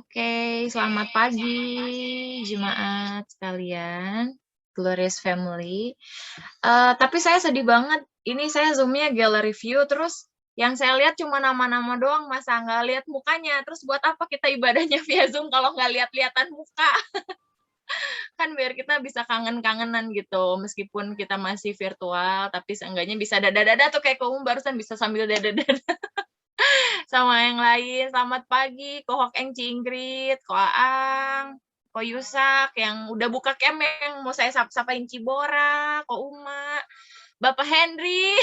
Oke, selamat pagi jemaat sekalian, Glorious Family. Tapi saya sedih banget, ini saya Zoom-nya gallery view, terus yang saya lihat cuma nama-nama doang, Masa nggak lihat mukanya, terus buat apa kita ibadahnya via Zoom kalau nggak lihat-lihatan muka? Kan biar kita bisa kangen-kangenan gitu, meskipun kita masih virtual, tapi seenggaknya bisa dada-dada tuh kayak Koum barusan bisa sambil dada-dada sama yang lain. Selamat pagi, Ko Hok Eng Cingkrit, Ko Aang, Ko Yusak, yang udah buka camp yang mau saya sapain Cibora, Ko Uma, Bapak Henry,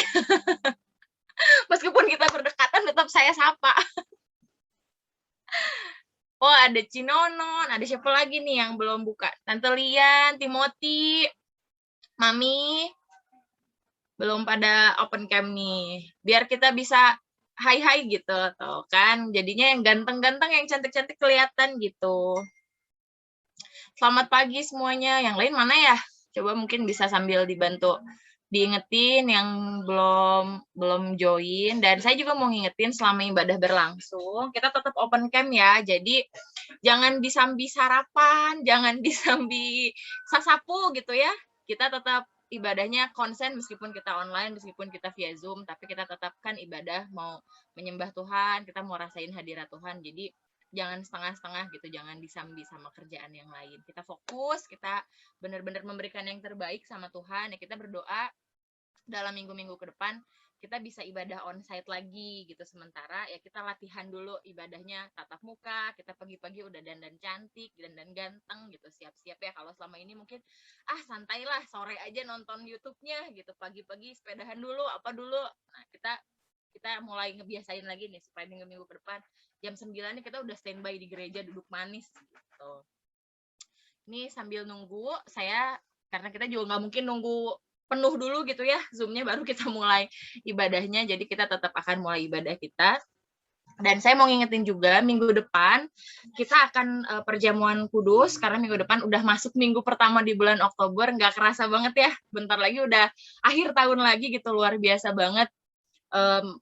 meskipun kita berdekatan tetap saya sapa. Oh, ada Cinonon, ada siapa lagi nih yang belum buka? Tante Lian, Timothy, Mami, belum pada open cam nih. Biar kita bisa hai-hai gitu, tuh kan. Jadinya yang ganteng-ganteng, yang cantik-cantik kelihatan gitu. Selamat pagi semuanya. Yang lain mana ya? Coba mungkin bisa sambil dibantu diingetin yang belum join. Dan saya juga mau ngingetin selama ibadah berlangsung, kita tetap open cam ya. Jadi jangan disambi sarapan, jangan disambi sasapu gitu ya. Kita tetap ibadahnya konsen meskipun kita online, meskipun kita via Zoom, tapi kita tetapkan ibadah mau menyembah Tuhan, kita mau rasain hadirat Tuhan. Jadi jangan setengah-setengah gitu, jangan disambi sama kerjaan yang lain. Kita fokus, kita benar-benar memberikan yang terbaik sama Tuhan. Ya kita berdoa dalam minggu-minggu ke depan kita bisa ibadah onsite lagi gitu. Sementara ya kita latihan dulu ibadahnya tatap muka, kita pagi-pagi udah dandan cantik, dandan ganteng gitu, siap-siap ya. Kalau selama ini mungkin santai lah, sore aja nonton YouTube-nya gitu, pagi-pagi sepedahan dulu, apa dulu. Nah, kita mulai ngebiasain lagi nih supaya minggu-minggu ke depan jam 9 nih kita udah standby di gereja duduk manis gitu. Ini sambil nunggu saya, karena kita juga nggak mungkin nunggu penuh dulu gitu ya Zoom-nya baru kita mulai ibadahnya, jadi kita tetap akan mulai ibadah kita. Dan saya mau ngingetin juga minggu depan kita akan perjamuan kudus, karena minggu depan udah masuk minggu pertama di bulan Oktober, nggak kerasa banget ya, bentar lagi udah akhir tahun lagi gitu, luar biasa banget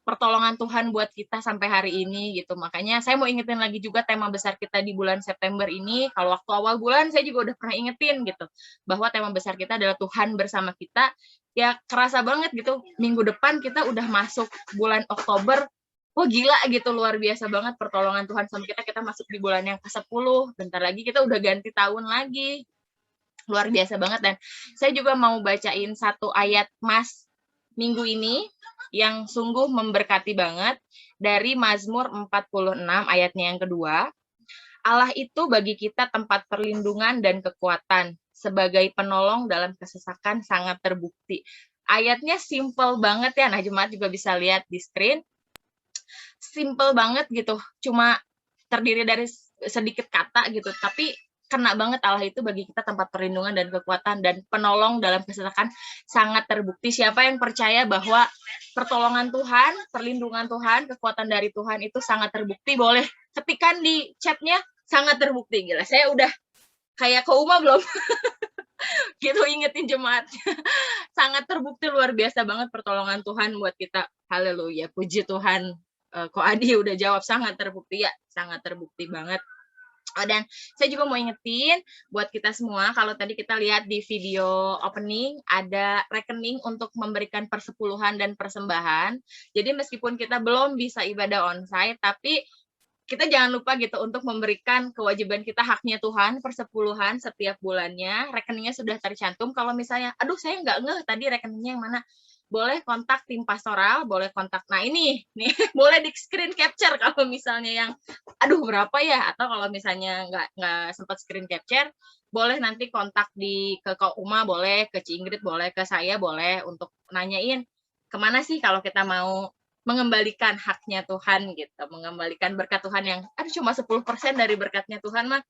pertolongan Tuhan buat kita sampai hari ini gitu. Makanya saya mau ingetin lagi juga tema besar kita di bulan September ini. Kalau waktu awal bulan saya juga udah pernah ingetin gitu, bahwa tema besar kita adalah Tuhan bersama kita. Ya kerasa banget gitu, minggu depan kita udah masuk bulan Oktober. Wah gila gitu, luar biasa banget pertolongan Tuhan sama kita masuk di bulan yang ke-10. Bentar lagi kita udah ganti tahun lagi. Luar biasa banget. Dan saya juga mau bacain satu ayat Mas minggu ini yang sungguh memberkati banget, dari Mazmur 46 ayatnya yang kedua. Allah itu bagi kita tempat perlindungan dan kekuatan, sebagai penolong dalam kesesakan sangat terbukti. Ayatnya simple banget ya, nah jemaat juga bisa lihat di screen. Simple banget gitu, cuma terdiri dari sedikit kata gitu, tapi kena banget. Allah itu bagi kita tempat perlindungan dan kekuatan dan penolong dalam kesesakan sangat terbukti. Siapa yang percaya bahwa pertolongan Tuhan, perlindungan Tuhan, kekuatan dari Tuhan itu sangat terbukti, boleh ketikan di chatnya sangat terbukti. Gila, saya udah kayak ke Uma belum gitu ingetin jemaat. Sangat terbukti, luar biasa banget pertolongan Tuhan buat kita. Haleluya, puji Tuhan. Ko Adi udah jawab sangat terbukti ya, sangat terbukti banget. Dan saya juga mau ingetin buat kita semua, kalau tadi kita lihat di video opening, ada rekening untuk memberikan persepuluhan dan persembahan. Jadi meskipun kita belum bisa ibadah onsite, tapi kita jangan lupa gitu untuk memberikan kewajiban kita, haknya Tuhan, persepuluhan setiap bulannya. Rekeningnya sudah tercantum. Kalau misalnya, aduh saya nggak ngeh tadi rekeningnya yang mana, boleh kontak tim pastoral, boleh kontak. Nah ini, nih boleh di screen capture kalau misalnya yang, aduh berapa ya, atau kalau misalnya nggak sempat screen capture, boleh nanti kontak ke Kak Uma, boleh ke Cingrit, boleh ke saya, boleh untuk nanyain kemana sih kalau kita mau mengembalikan haknya Tuhan gitu, mengembalikan berkat Tuhan yang, aduh cuma 10% dari berkatnya Tuhan mah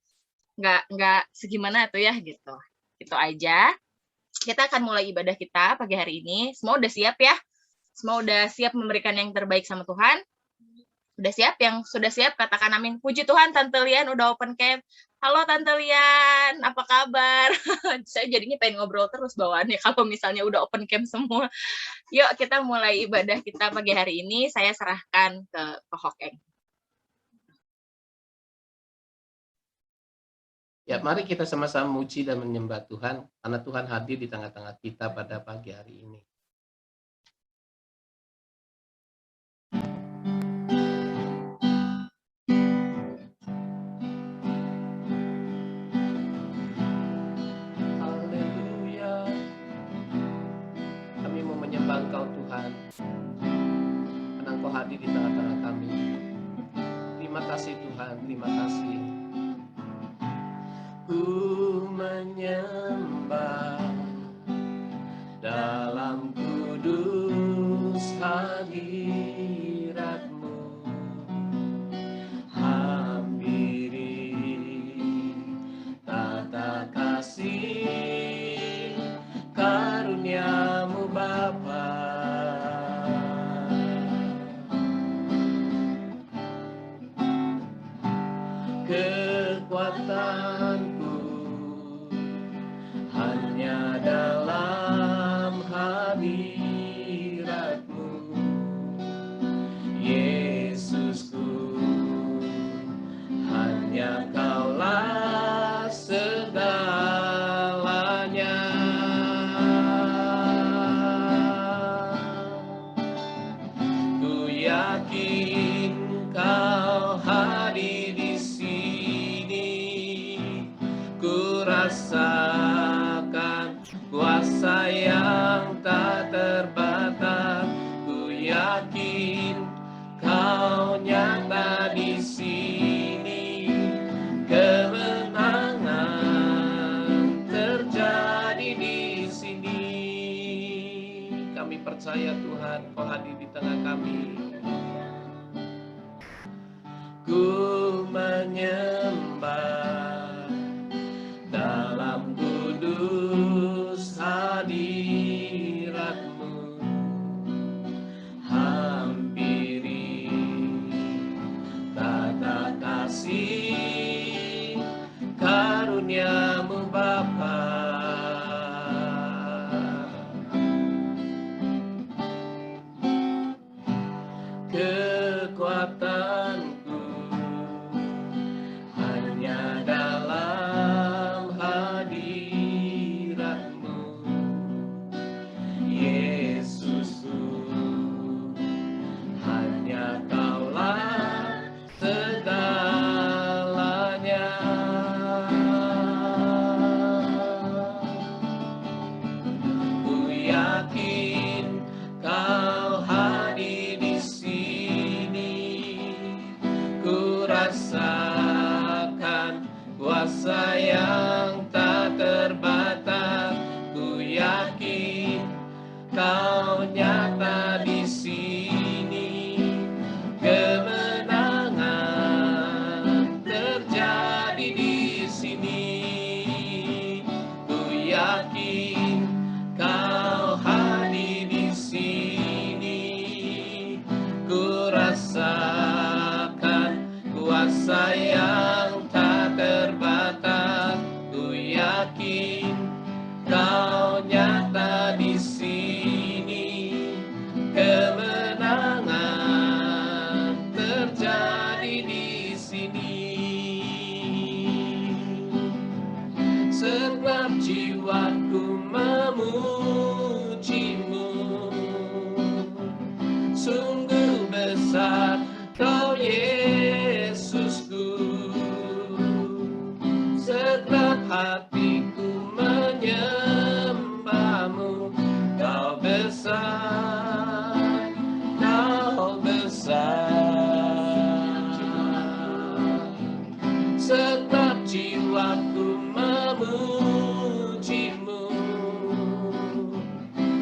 nggak segimana tuh ya gitu. Itu aja. Kita akan mulai ibadah kita pagi hari ini. Semua udah siap ya? Semua udah siap memberikan yang terbaik sama Tuhan? Udah siap? Yang sudah siap katakan amin. Puji Tuhan, Tante Lian udah open camp. Halo Tante Lian, apa kabar? Saya jadinya pengen ngobrol terus bawaannya kalau misalnya udah open camp semua. Yuk kita mulai ibadah kita pagi hari ini. Saya serahkan ke Hok Eng. Ya, mari kita sama-sama memuji dan menyembah Tuhan, karena Tuhan hadir di tengah-tengah kita pada pagi hari ini. Haleluya. Kami mau menyembah Engkau Tuhan, karena Engkau hadir di tengah-tengah kami. Terima kasih Tuhan, terima kasih. Ku menyembah dalam kudus hadirat-Mu, hampiri tata kasih karunia-Mu Bapa. Kekuatanku hanya dalam hadirat-Mu, Yesusku, hanya Kaulah segalanya. Ku yakin Kau hadir di sini, ku rasakan kuasa yang tak terbatas. Ku yakin Kau nyata di sini, kemenangan terjadi di sini. Kami percaya Tuhan, Kau hadir di tengah kami. Ku menyembah dalam kudus hadirat-Mu, hampiri tata kasih karunia-Mu Bapa. Kekuatanku hanya dalam hadirat-Mu, Yesusku, hanya Kaulah segalanya. Ku yakin Kau hadir di sini, ku rasakan kuasa yang tak terbatas. Ku yakin Kau nyata di sini, kemenangan terjadi di sini. Ku yakin Kau hadir di sini, ku rasakan kuasa yang tak terbatas. Ku yakin Kau nyata di sini, kemenangan terjadi di sini. Sebab jiwaku memuji-Mu, sungguh besar Kau Yesusku. Sebab hatiku menyembah-Mu, Kau besar, Kau besar. Sebab jiwaku memuji-Mu,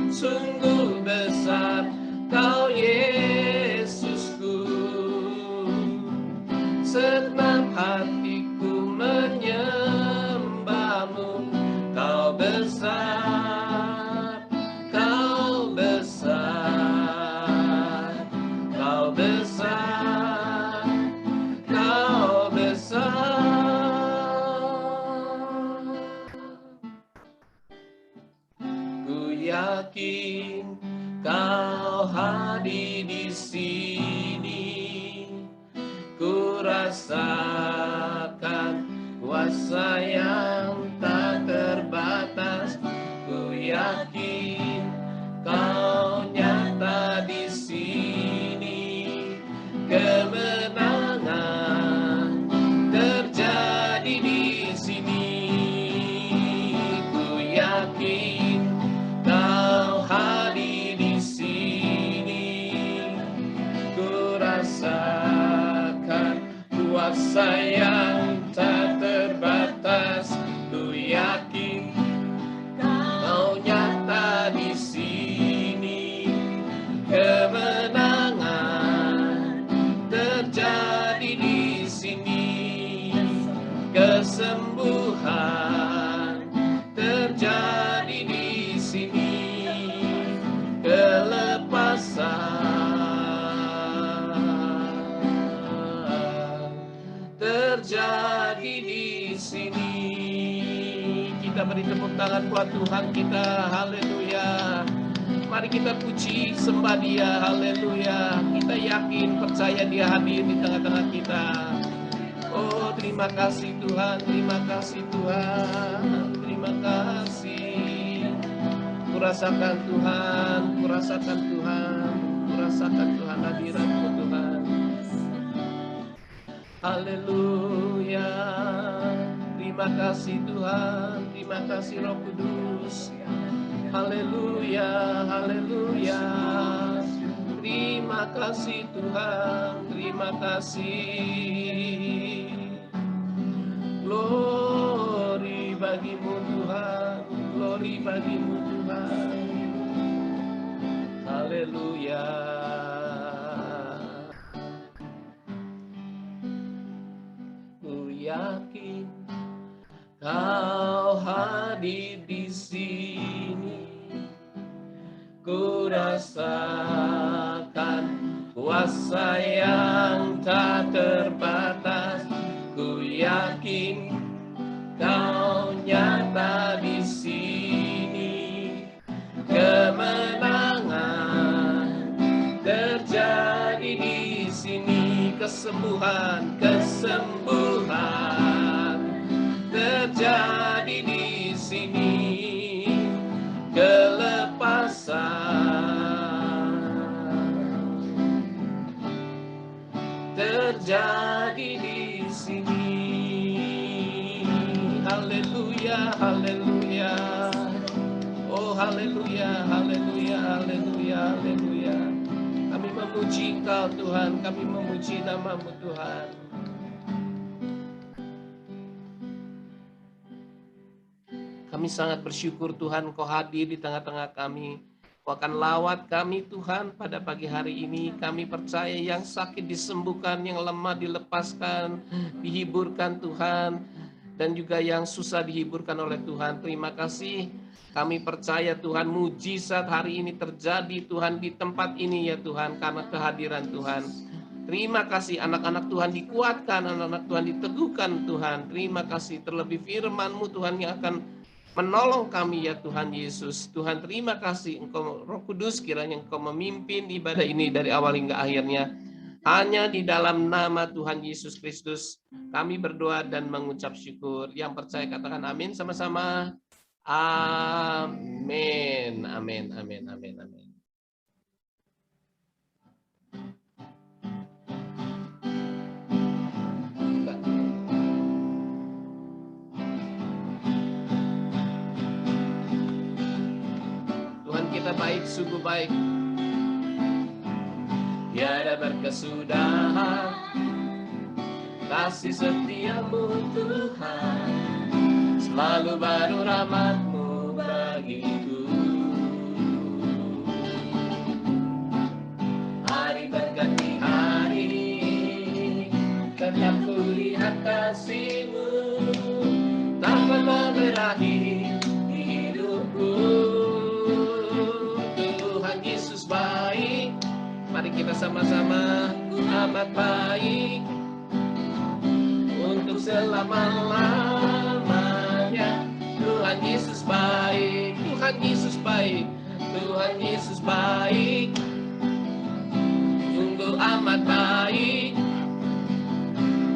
sungguh besar Kau Yesusku. Sebab hatiku menyembah-Mu, Kau besar, Kau besar, Kau besar, Kau besar. Ku yakin Kau hadir di sini, ku rasakan kuasa kuasa yang tak terbatas. Ku yakin Kau nyata di sini, kemenangan terjadi di sini. Ku yakin Kau hadir di sini. Ku rasakan kuasa yang tak terbatas. Ku yakin Kau nyata di sini, kemenangan terjadi di sini, kesembuhan terjadi di sini, kelepasan terjadi di sini. Kita beri tepuk tangan buat Tuhan kita, haleluya. Mari kita puji, sembah Dia, haleluya. Kita yakin, percaya Dia hadir di tengah-tengah kita. Oh, terima kasih Tuhan, terima kasih Tuhan, terima kasih. Kurasakan Tuhan, kurasakan Tuhan, kurasakan Tuhan, hadirat-Mu Tuhan. Haleluya. Terima kasih Tuhan, terima kasih Roh Kudus. Haleluya, haleluya. Terima kasih Tuhan, terima kasih. Glory bagi-Mu Tuhan, glory bagi-Mu Tuhan. Haleluya. Ku yakin Kau hadir di sini, ku rasakan kuasa yang tak terbatas. Ku yakin Kau nyata di sini, kemenangan terjadi di sini, kesembuhan, kesembuhan terjadi di sini, kelepasan terjadi di sini. Haleluya, haleluya. Oh, haleluya, haleluya, haleluya, haleluya. Kami memuji Engkau Tuhan, kami memuji nama-Mu Tuhan. Kami sangat bersyukur Tuhan Kau hadir di tengah-tengah kami. Kau akan lawat kami Tuhan pada pagi hari ini. Kami percaya yang sakit disembuhkan, yang lemah dilepaskan, dihiburkan Tuhan. Dan juga yang susah dihiburkan oleh Tuhan. Terima kasih. Kami percaya Tuhan mujizat hari ini terjadi Tuhan di tempat ini ya Tuhan. Karena kehadiran Tuhan. Terima kasih anak-anak Tuhan dikuatkan, anak-anak Tuhan diteguhkan Tuhan. Terima kasih terlebih firman-Mu Tuhan yang akan menolong kami ya Tuhan Yesus. Tuhan terima kasih Engkau Roh Kudus, kiranya Engkau memimpin ibadah ini dari awal hingga akhirnya. Hanya di dalam nama Tuhan Yesus Kristus kami berdoa dan mengucap syukur. Yang percaya katakan amin sama-sama. Amin. Amin. Amin. Amin. Amin. Kita baik, sungguh baik. Tiada berkesudahan kasih setia-Mu Tuhan, selalu baru rahmat-Mu bagiku. Hari berganti hari, tetap kulihat kasih-Mu, tak pernah berakhir di hidupku. Yesus baik, mari kita sama-sama. Amat baik untuk selama-lamanya. Tuhan Yesus baik, Tuhan Yesus baik, Tuhan Yesus baik, sungguh amat baik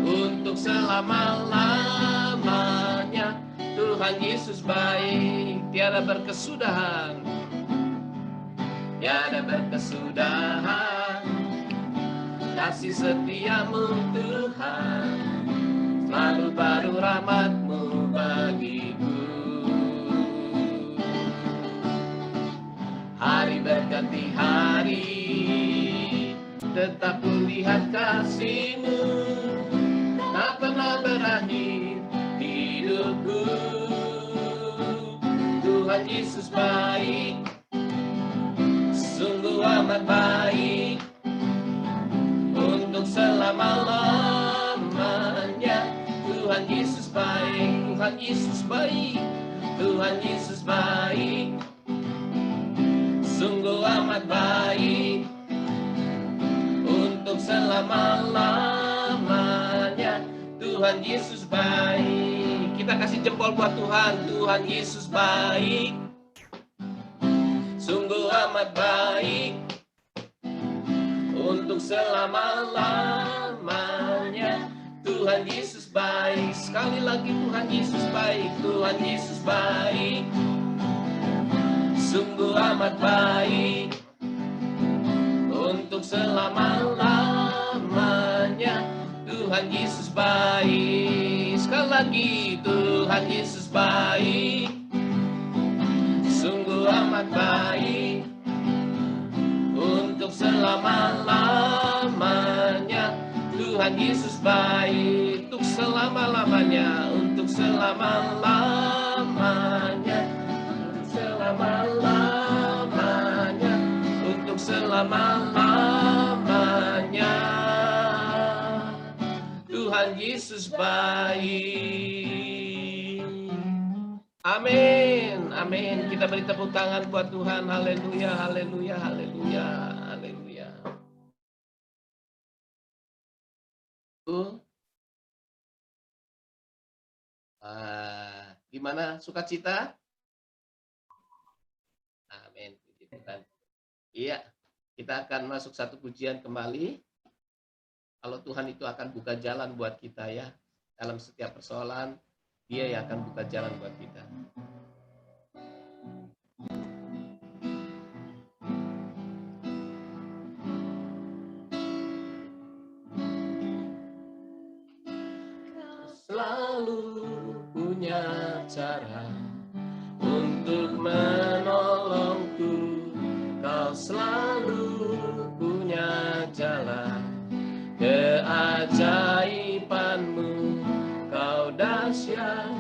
untuk selama-lamanya. Tuhan Yesus baik, tiada berkesudahan, tiada berkesudahan. Kasih setiamu Tuhan, selalu baru rahmat-Mu bagiku. Hari berganti hari, tetap kulihat kasih-Mu, tak pernah berakhir hidupku. Tuhan Yesus baik, sungguh amat baik, untuk selama-lamanya. Tuhan Yesus baik, Tuhan Yesus baik, Tuhan Yesus baik, sungguh amat baik, untuk selama-lamanya. Tuhan Yesus baik. Kita kasih jempol buat Tuhan. Tuhan Yesus baik, sungguh amat baik, untuk selama-lamanya. Tuhan Yesus baik. Sekali lagi, Tuhan Yesus baik, Tuhan Yesus baik, sungguh amat baik, untuk selama-lamanya. Tuhan Yesus baik. Sekali lagi, Tuhan Yesus baik, sungguh amat baik, untuk selama-lamanya. Tuhan Yesus baik, untuk selama-lamanya, untuk selama-lamanya, untuk selama-lamanya, untuk selama-lamanya. Tuhan Yesus baik. Amin, amin. Kita beri tepuk tangan buat Tuhan. Haleluya, haleluya, haleluya, haleluya. Gimana sukacita? Amin. Puji Tuhan. Iya, kita akan masuk satu pujian kembali. Kalau Tuhan itu akan buka jalan buat kita ya. Dalam setiap persoalan, Dia yang akan buka jalan buat kita. Selalu punya cara untuk menolongku. Kau selalu punya jalan keajaiban-Mu. Kau dahsyat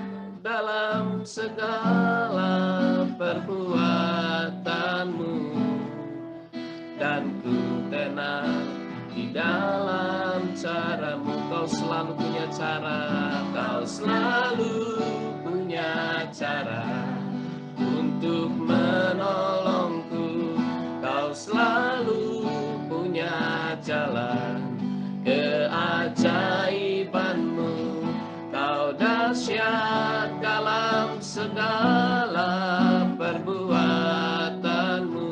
dalam segala perbuatan-Mu, dan ku tenang di dalam cara-Mu. Kau selalu punya cara, Kau selalu punya cara untuk menolongku. Kau selalu punya jalan keajaiban-Mu. Kau dahsyat dalam segala perbuatan-Mu,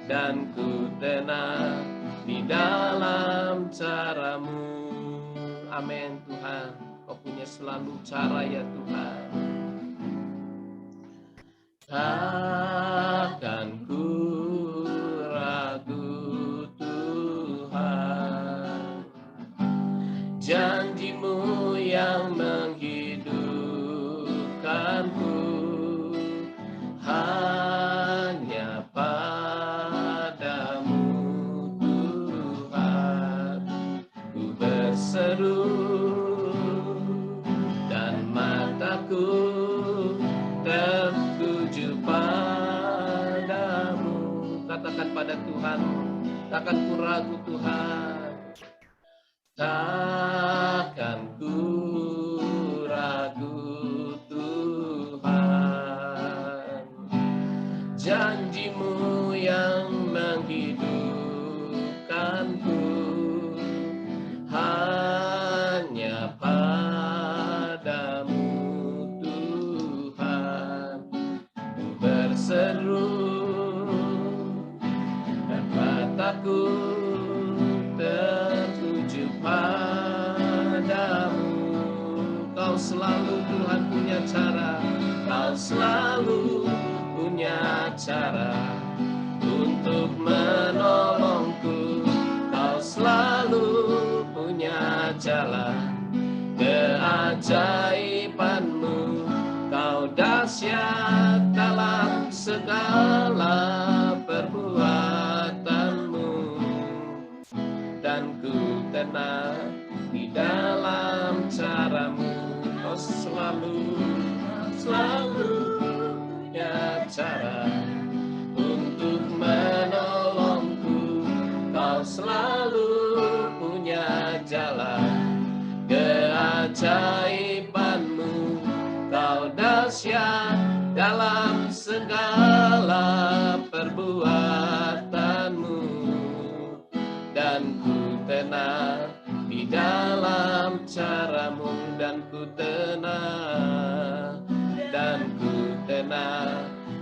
dan ku tenang di dalam cara-Mu. Amin Tuhan, Kau punya selalu cara ya Tuhan. Takkan ku ragu Tuhan, janji-Mu yang menghidupkanku. Hanya Padamu Tuhan ku berseru, dan mataku tertuju Padamu. Katakan pada Tuhan, takkan ku ragu Tuhan, takkan ku ragu Tuhan, janji-Mu yang menghidupkanku. Hanya Padamu Tuhan ku berseru, dan mataku tertuju Padamu. Kau selalu Tuhan punya selalu punya cara untuk menolongku. Kau selalu punya jalan keajaibanmu. Kau dahsyat dalam segala perbuatanmu, dan ku tenang di dalam caramu. Kau selalu punya cara untuk menolongku. Kau selalu punya jalan keajaibanmu. Kau dahsyat dalam segala perbuatanmu, dan ku tenang di dalam caramu, dan ku tenang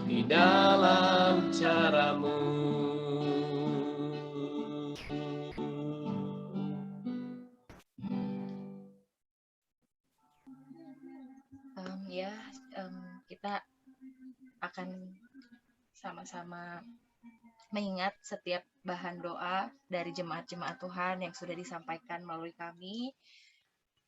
di dalam caramu. Kita akan sama-sama mengingat setiap bahan doa dari jemaat-jemaat Tuhan yang sudah disampaikan melalui kami.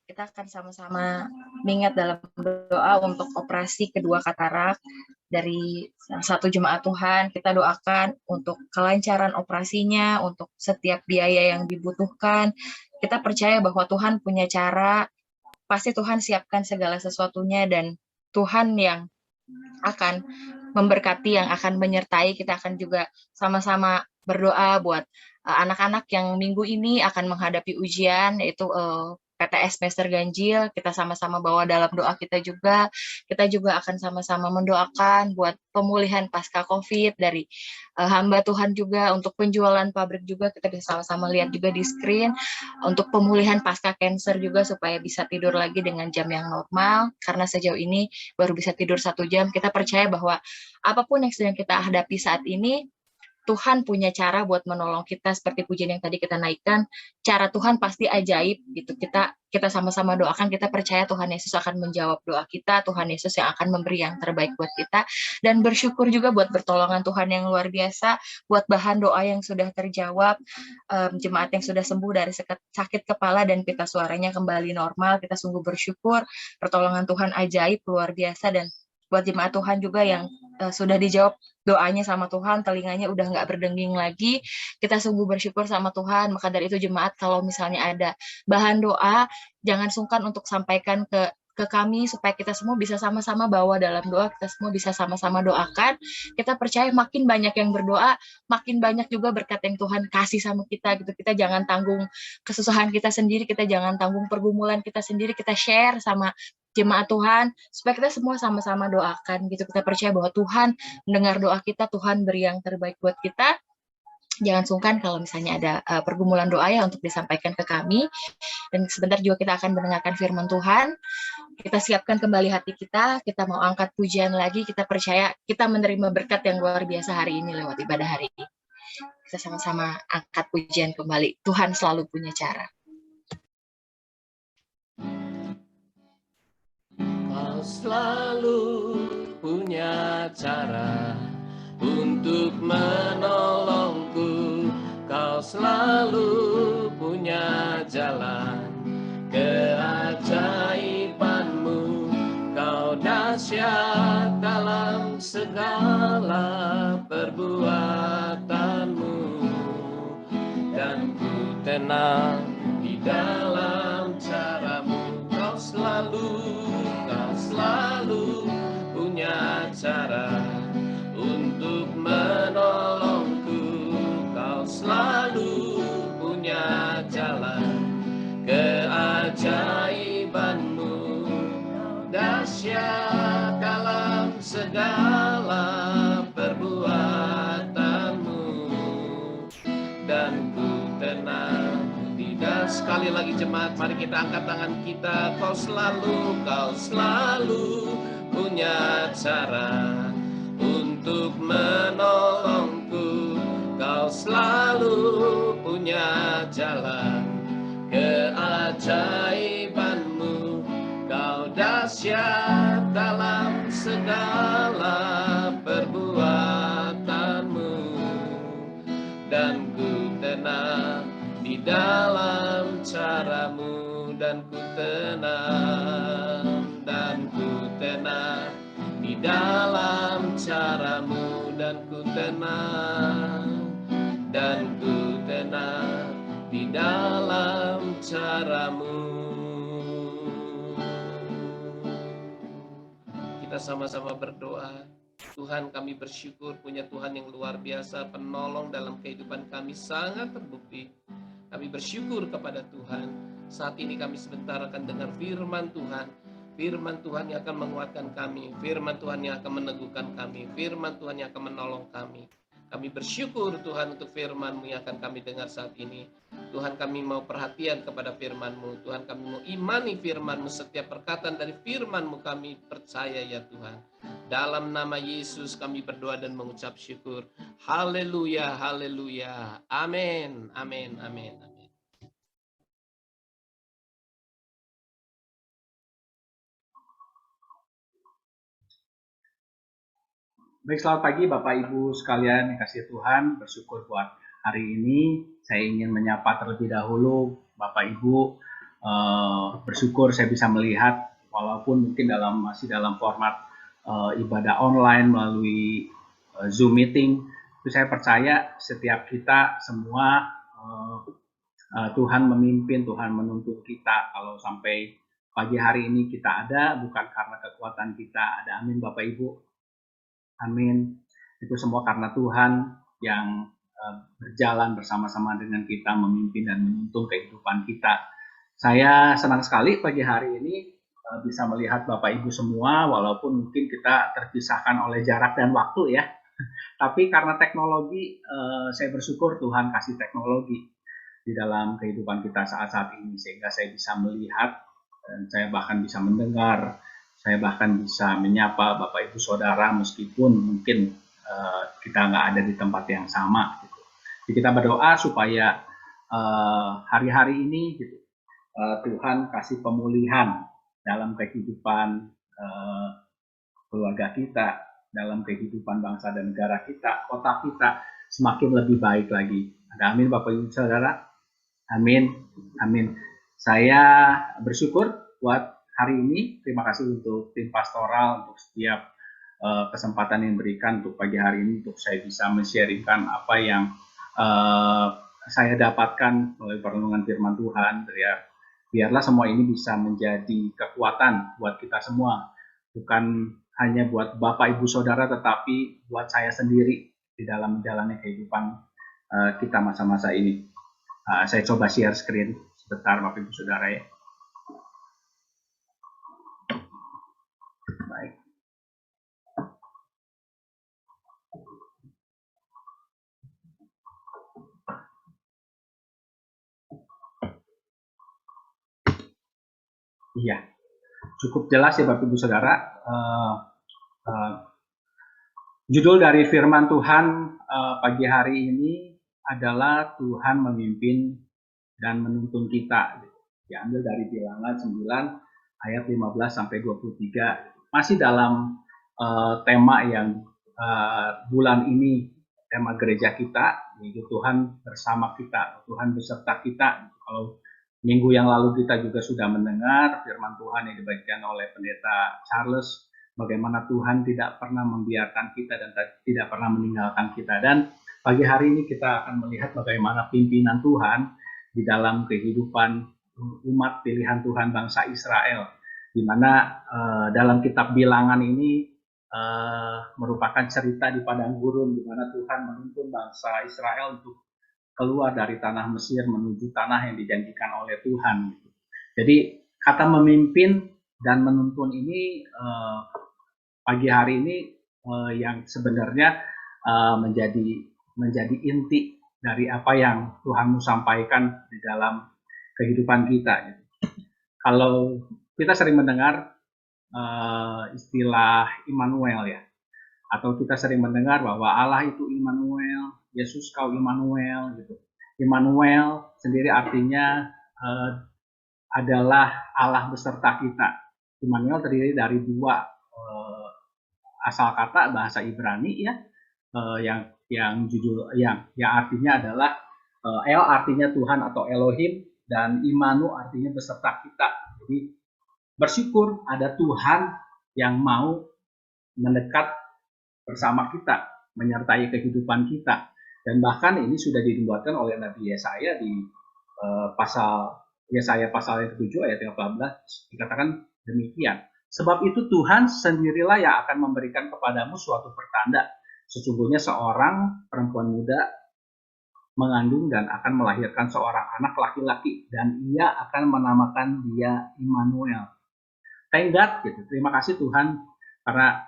Kita akan sama-sama mengingat dalam doa untuk operasi kedua katarak dari satu jemaat Tuhan. Kita doakan untuk kelancaran operasinya, untuk setiap biaya yang dibutuhkan. Kita percaya bahwa Tuhan punya cara, pasti Tuhan siapkan segala sesuatunya, dan Tuhan yang akan memberkati, yang akan menyertai. Kita akan juga sama-sama berdoa buat anak-anak yang minggu ini akan menghadapi ujian, yaitu PTS semester ganjil. Kita sama-sama bawa dalam doa kita juga. Kita juga akan sama-sama mendoakan buat pemulihan pasca COVID dari hamba Tuhan juga. Untuk penjualan pabrik juga kita bisa sama-sama lihat juga di screen. Untuk pemulihan pasca cancer juga, supaya bisa tidur lagi dengan jam yang normal. Karena sejauh ini baru bisa tidur 1 jam. Kita percaya bahwa apapun yang sedang kita hadapi saat ini, Tuhan punya cara buat menolong kita. Seperti pujian yang tadi kita naikkan, cara Tuhan pasti ajaib gitu. Kita sama-sama doakan, kita percaya Tuhan Yesus akan menjawab doa kita, Tuhan Yesus yang akan memberi yang terbaik buat kita, dan bersyukur juga buat pertolongan Tuhan yang luar biasa, buat bahan doa yang sudah terjawab, jemaat yang sudah sembuh dari sakit kepala dan pita suaranya kembali normal. Kita sungguh bersyukur, pertolongan Tuhan ajaib luar biasa. Dan buat jemaat Tuhan juga yang sudah dijawab doanya sama Tuhan, telinganya udah nggak berdenging lagi, kita sungguh bersyukur sama Tuhan. Maka dari itu jemaat, kalau misalnya ada bahan doa, jangan sungkan untuk sampaikan ke kami, supaya kita semua bisa sama-sama bawa dalam doa, kita semua bisa sama-sama doakan. Kita percaya makin banyak yang berdoa, makin banyak juga berkat yang Tuhan kasih sama kita gitu. Kita jangan tanggung kesusahan kita sendiri, kita jangan tanggung pergumulan kita sendiri, kita share sama jemaat Tuhan, supaya kita semua sama-sama doakan gitu. Kita percaya bahwa Tuhan mendengar doa kita, Tuhan beri yang terbaik buat kita. Jangan sungkan kalau misalnya ada pergumulan doa ya untuk disampaikan ke kami. Dan sebentar juga kita akan mendengarkan firman Tuhan. Kita siapkan kembali hati kita mau angkat pujian lagi. Kita percaya kita menerima berkat yang luar biasa hari ini lewat ibadah hari ini. Kita sama-sama angkat pujian kembali. Tuhan selalu punya cara. Kau selalu punya cara untuk menolongku. Kau selalu punya jalan keajaibanmu. Kau dahsyat dalam segala perbuatanmu, dan ku tenang di dalam caramu. Kau selalu punya cara untuk menolongku. Kau selalu punya jalan keajaibanmu. Dahsyat dalam segala perbuatanmu, dan ku tenang. Sekali lagi jemaat, mari kita angkat tangan kita. Kau selalu punya cara untuk menolongku. Kau selalu punya jalan keajaibanmu. Kau dahsyat dalam segala perbuatanmu, dan ku tenang di dalam caramu, dan ku tenang, dan ku tenang di dalam caramu, dan ku tenang, dan ku tenang di dalam caramu. Kita sama-sama berdoa. Tuhan, kami bersyukur punya Tuhan yang luar biasa, penolong dalam kehidupan kami sangat terbukti. Kami bersyukur kepada Tuhan. Saat ini kami sebentar akan dengar firman Tuhan. Firman Tuhan yang akan menguatkan kami, firman Tuhan yang akan meneguhkan kami, firman Tuhan yang akan menolong kami. Kami bersyukur Tuhan untuk firman-Mu yang akan kami dengar saat ini. Tuhan, kami mau perhatian kepada firman-Mu. Tuhan, kami mau imani firman-Mu. Setiap perkataan dari firman-Mu kami percaya ya Tuhan. Dalam nama Yesus kami berdoa dan mengucap syukur. Haleluya, haleluya. Amin, amin, amin, amin. Baik, selamat pagi Bapak Ibu sekalian yang kasih Tuhan. Bersyukur buat hari ini. Saya ingin menyapa terlebih dahulu Bapak Ibu. Bersyukur saya bisa melihat walaupun mungkin masih dalam format ibadah online melalui Zoom meeting. Itu saya percaya setiap kita semua Tuhan memimpin, Tuhan menuntun kita. Kalau sampai pagi hari ini kita ada bukan karena kekuatan kita. Ada amin Bapak Ibu. Amin. Itu semua karena Tuhan yang berjalan bersama-sama dengan kita, memimpin dan menuntun kehidupan kita. Saya senang sekali pagi hari ini bisa melihat Bapak Ibu semua, walaupun mungkin kita terpisahkan oleh jarak dan waktu ya. Tapi karena teknologi, saya bersyukur Tuhan kasih teknologi di dalam kehidupan kita saat-saat ini, sehingga saya bisa melihat dan saya bahkan bisa mendengar. Saya bahkan bisa menyapa Bapak Ibu Saudara meskipun mungkin kita nggak ada di tempat yang sama. Gitu. Jadi kita berdoa supaya hari-hari ini gitu, Tuhan kasih pemulihan dalam kehidupan keluarga kita, dalam kehidupan bangsa dan negara kita, kota kita semakin lebih baik lagi. Ada amin Bapak Ibu Saudara? Amin, amin. Saya bersyukur buat hari ini. Terima kasih untuk tim pastoral untuk setiap kesempatan yang diberikan untuk pagi hari ini untuk saya bisa men-sharingkan apa yang saya dapatkan melalui perenungan firman Tuhan. Biarlah semua ini bisa menjadi kekuatan buat kita semua, bukan hanya buat Bapak Ibu Saudara, tetapi buat saya sendiri di dalam menjalani kehidupan kita masa-masa ini. Saya coba share screen sebentar Bapak Ibu Saudara ya. Baik. Iya, cukup jelas ya Bapak Ibu Saudara. Judul dari firman Tuhan pagi hari ini adalah Tuhan memimpin dan menuntun kita. Diambil dari Bilangan 9 ayat 15 sampai 23. Masih dalam tema yang bulan ini, tema gereja kita, yaitu Tuhan bersama kita, Tuhan beserta kita. Kalau minggu yang lalu kita juga sudah mendengar firman Tuhan yang dibagikan oleh Pendeta Charles, bagaimana Tuhan tidak pernah membiarkan kita dan tidak pernah meninggalkan kita. Dan pagi hari ini kita akan melihat bagaimana pimpinan Tuhan di dalam kehidupan umat pilihan Tuhan bangsa Israel, di mana dalam kitab Bilangan ini merupakan cerita di padang gurun, di mana Tuhan menuntun bangsa Israel untuk keluar dari tanah Mesir menuju tanah yang dijanjikan oleh Tuhan. Jadi kata memimpin dan menuntun ini pagi hari ini yang sebenarnya menjadi inti dari apa yang Tuhan mau sampaikan di dalam kehidupan kita. Kalau kita sering mendengar istilah Immanuel ya, atau kita sering mendengar bahwa Allah itu Immanuel, Yesus kau Immanuel gitu. Immanuel sendiri artinya adalah Allah beserta kita. Immanuel terdiri dari dua asal kata bahasa Ibrani ya, yang judul yang artinya adalah El artinya Tuhan atau Elohim, dan Imanu artinya beserta kita. Jadi bersyukur ada Tuhan yang mau mendekat bersama kita, menyertai kehidupan kita. Dan bahkan ini sudah dinubuatkan oleh Nabi Yesaya di pasal Yesaya pasal yang ke-7 ayat 18, dikatakan demikian. Sebab itu Tuhan sendirilah yang akan memberikan kepadamu suatu pertanda. Sesungguhnya seorang perempuan muda mengandung dan akan melahirkan seorang anak laki-laki, dan ia akan menamakan dia Immanuel. Thank God, gitu. Terima kasih Tuhan, karena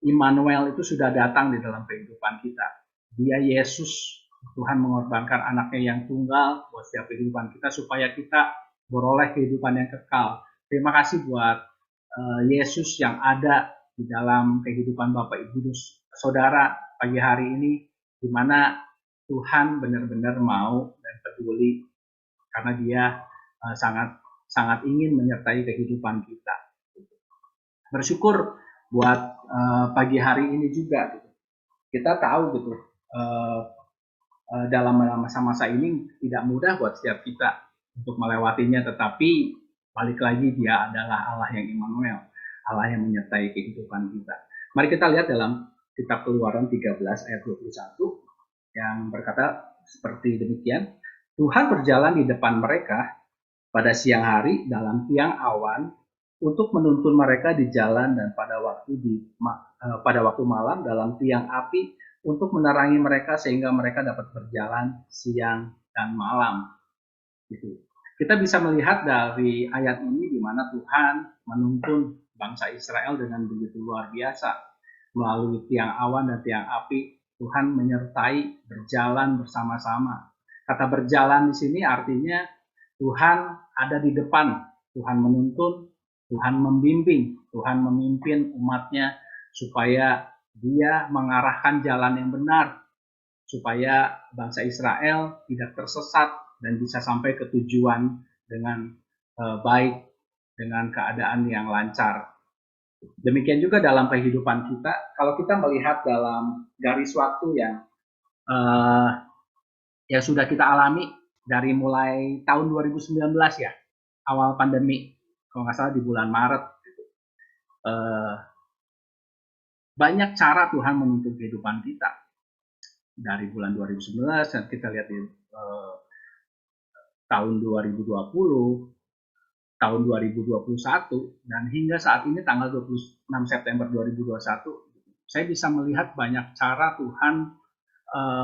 Immanuel itu sudah datang di dalam kehidupan kita. Dia Yesus, Tuhan mengorbankan anaknya yang tunggal buat setiap kehidupan kita, supaya kita beroleh kehidupan yang kekal. Terima kasih buat Yesus yang ada di dalam kehidupan Bapak Ibu Saudara pagi hari ini, di mana Tuhan benar-benar mau dan peduli, karena Dia sangat ingin menyertai kehidupan kita. Bersyukur buat pagi hari ini juga. Gitu. Kita tahu gitu, dalam masa-masa ini tidak mudah buat setiap kita untuk melewatinya, tetapi balik lagi Dia adalah Allah yang Immanuel, Allah yang menyertai kehidupan kita. Mari kita lihat dalam kitab Keluaran 13 ayat 21 yang berkata seperti demikian. Tuhan berjalan di depan mereka pada siang hari dalam tiang awan untuk menuntun mereka di jalan, dan pada waktu malam dalam tiang api untuk menerangi mereka sehingga mereka dapat berjalan siang dan malam. Gitu. Kita bisa melihat dari ayat ini di mana Tuhan menuntun bangsa Israel dengan begitu luar biasa. Melalui tiang awan dan tiang api, Tuhan menyertai, berjalan bersama-sama. Kata berjalan di sini artinya Tuhan ada di depan, Tuhan menuntun, Tuhan membimbing, Tuhan memimpin umatnya supaya Dia mengarahkan jalan yang benar, supaya bangsa Israel tidak tersesat dan bisa sampai ke tujuan dengan baik, dengan keadaan yang lancar. Demikian juga dalam kehidupan kita, kalau kita melihat dalam garis waktu yang sudah kita alami dari mulai tahun 2019 ya, awal pandemi, kalau nggak salah di bulan Maret. Banyak cara Tuhan menuntun kehidupan kita. Dari bulan 2019, dan kita lihat di tahun 2020, tahun 2021, dan hingga saat ini tanggal 26 September 2021, saya bisa melihat banyak cara Tuhan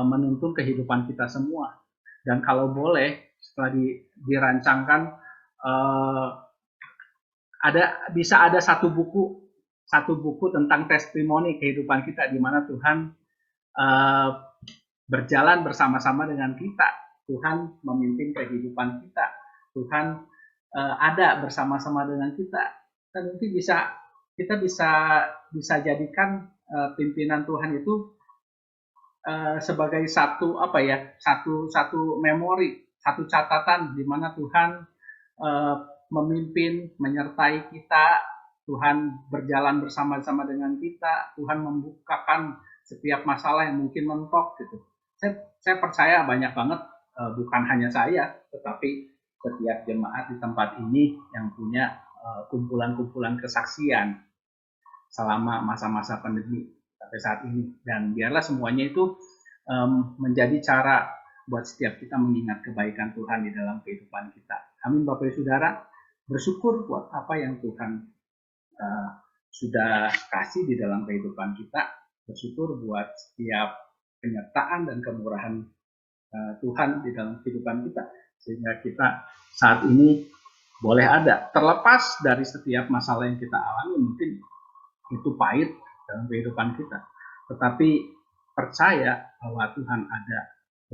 menuntun kehidupan kita semua. Dan kalau boleh, setelah dirancangkan, bisa ada satu buku tentang testimoni kehidupan kita, di mana Tuhan berjalan bersama-sama dengan kita. Tuhan memimpin kehidupan kita. Tuhan ada bersama-sama dengan kita. Dan nanti kita bisa jadikan pimpinan Tuhan itu sebagai satu memori, satu catatan di mana Tuhan memimpin, menyertai kita, Tuhan berjalan bersama-sama dengan kita, Tuhan membukakan setiap masalah yang mungkin mentok gitu. Saya percaya banyak banget, bukan hanya saya, tetapi setiap jemaat di tempat ini yang punya kumpulan-kumpulan kesaksian selama masa-masa pandemi sampai saat ini. Dan biarlah semuanya itu menjadi cara buat setiap kita mengingat kebaikan Tuhan di dalam kehidupan kita. Amin Bapak Ibu Saudara, bersyukur buat apa yang Tuhan sudah kasih di dalam kehidupan kita. Bersyukur buat setiap penyertaan dan kemurahan Tuhan di dalam kehidupan kita, sehingga kita saat ini boleh ada, terlepas dari setiap masalah yang kita alami. Mungkin itu pahit dalam kehidupan kita, tetapi percaya bahwa Tuhan ada,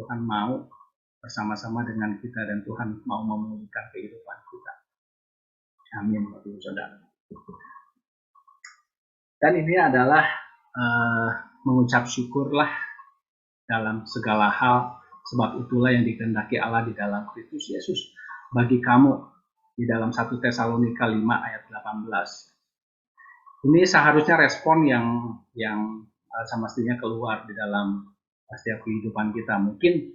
Tuhan mau bersama-sama dengan kita, dan Tuhan mau memulihkan kehidupan kita. Amin Bapak Ibu Saudara. Dan ini adalah mengucap syukurlah dalam segala hal, sebab itulah yang dikehendaki Allah di dalam Kristus Yesus bagi kamu, di dalam 1 Tesalonika 5 ayat 18. Ini seharusnya respon yang semestinya keluar di dalam setiap kehidupan kita. Mungkin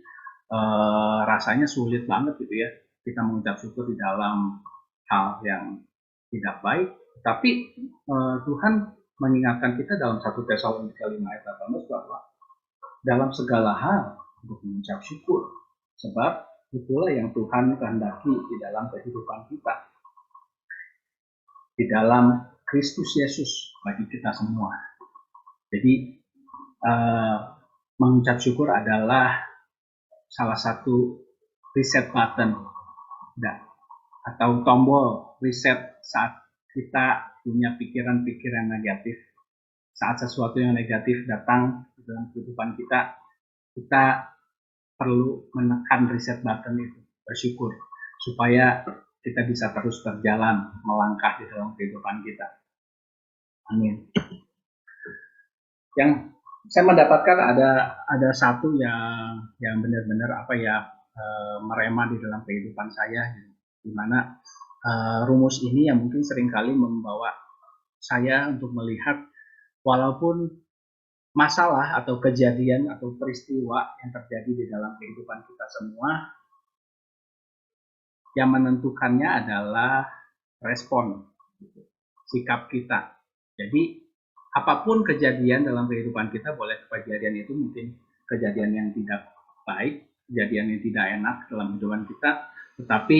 rasanya sulit banget gitu ya, kita mengucap syukur di dalam hal yang tidak baik, tapi Tuhan mengingatkan kita dalam 1 Tesalonika 5 ayat 18 bahwa dalam segala hal untuk mengucap syukur, sebab itulah yang Tuhan kehendaki di dalam kehidupan kita, di dalam Kristus Yesus bagi kita semua. Jadi mengucap syukur adalah salah satu reset button atau tombol reset saat kita punya pikiran-pikiran negatif. Saat sesuatu yang negatif datang di dalam kehidupan kita, kita perlu menekan reset button itu, bersyukur, supaya kita bisa terus berjalan, melangkah di dalam kehidupan kita. Amin. Yang saya mendapatkan ada satu yang benar-benar merema di dalam kehidupan saya, di mana rumus ini yang mungkin seringkali membawa saya untuk melihat walaupun masalah atau kejadian atau peristiwa yang terjadi di dalam kehidupan kita semua, yang menentukannya adalah respon, sikap kita. Jadi apapun kejadian dalam kehidupan kita, boleh kejadian itu mungkin kejadian yang tidak baik, kejadian yang tidak enak dalam kehidupan kita, tetapi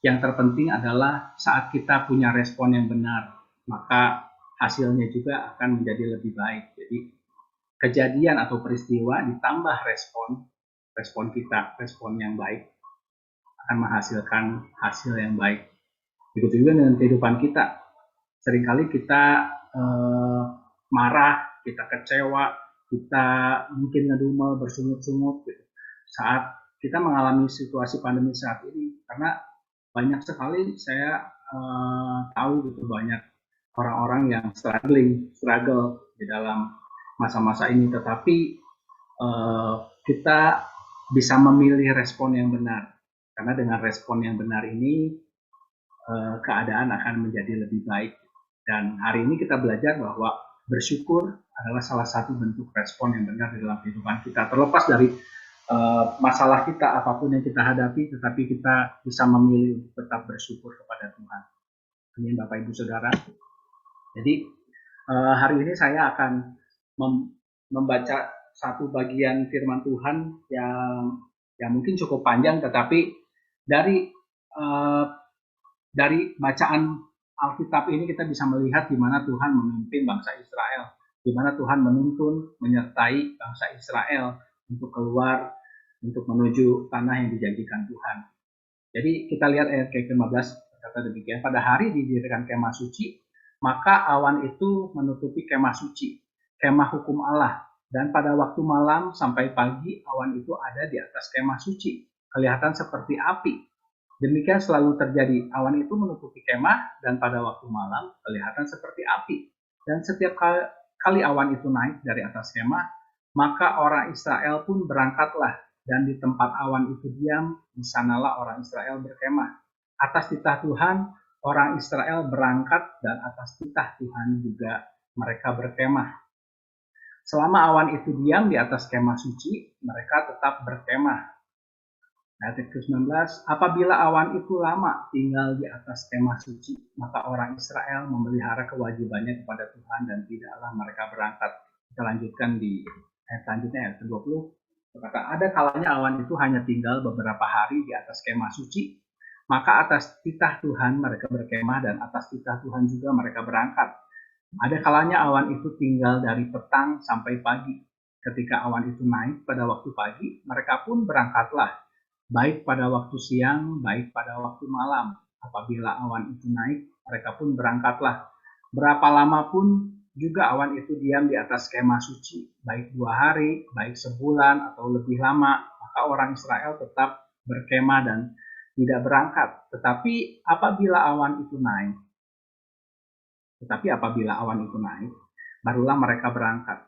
yang terpenting adalah saat kita punya respon yang benar, maka hasilnya juga akan menjadi lebih baik. Jadi kejadian atau peristiwa ditambah respon kita, respon yang baik akan menghasilkan hasil yang baik. Begitu juga dengan kehidupan kita. Seringkali kita marah, kita kecewa, kita mungkin ngedumel, bersungut-sungut gitu, saat kita mengalami situasi pandemi saat ini. Karena banyak sekali saya tahu gitu, banyak orang-orang yang struggle di dalam masa-masa ini, tetapi kita bisa memilih respon yang benar, karena dengan respon yang benar ini keadaan akan menjadi lebih baik. Dan hari ini kita belajar bahwa bersyukur adalah salah satu bentuk respon yang benar di dalam kehidupan kita, terlepas dari masalah kita apapun yang kita hadapi, tetapi kita bisa memilih untuk tetap bersyukur kepada Tuhan. Amin, Bapak Ibu Saudara. Jadi hari ini saya akan membaca satu bagian firman Tuhan yang mungkin cukup panjang, tetapi dari bacaan Alkitab ini kita bisa melihat di mana Tuhan memimpin bangsa Israel, di mana Tuhan menuntun, menyertai bangsa Israel untuk keluar, untuk menuju tanah yang dijanjikan Tuhan. Jadi kita lihat ayat ke-15, kata demikian, pada hari didirikan kemah suci, maka awan itu menutupi kemah suci, kemah hukum Allah, dan pada waktu malam sampai pagi awan itu ada di atas kemah suci, kelihatan seperti api. Demikian selalu terjadi, awan itu menutupi kemah dan pada waktu malam kelihatan seperti api. Dan setiap kali awan itu naik dari atas kemah, maka orang Israel pun berangkatlah, dan di tempat awan itu diam, di sanalah orang Israel berkemah. Atas titah Tuhan, orang Israel berangkat, dan atas titah Tuhan juga mereka berkemah. Selama awan itu diam di atas kemah suci, mereka tetap berkemah. Ayat ke-19, apabila awan itu lama tinggal di atas kemah suci, maka orang Israel memelihara kewajibannya kepada Tuhan dan tidaklah mereka berangkat. Kita lanjutkan di ayat selanjutnya, ayat ke-20. Berkata, ada kalanya awan itu hanya tinggal beberapa hari di atas kemah suci, maka atas titah Tuhan mereka berkemah dan atas titah Tuhan juga mereka berangkat. Ada kalanya awan itu tinggal dari petang sampai pagi. Ketika awan itu naik pada waktu pagi, mereka pun berangkatlah, baik pada waktu siang, baik pada waktu malam. Apabila awan itu naik, mereka pun berangkatlah. Berapa lama pun juga awan itu diam di atas kemah suci, baik 2 hari, baik sebulan, atau lebih lama, maka orang Israel tetap berkemah dan tidak berangkat. Tetapi apabila awan itu naik, barulah mereka berangkat.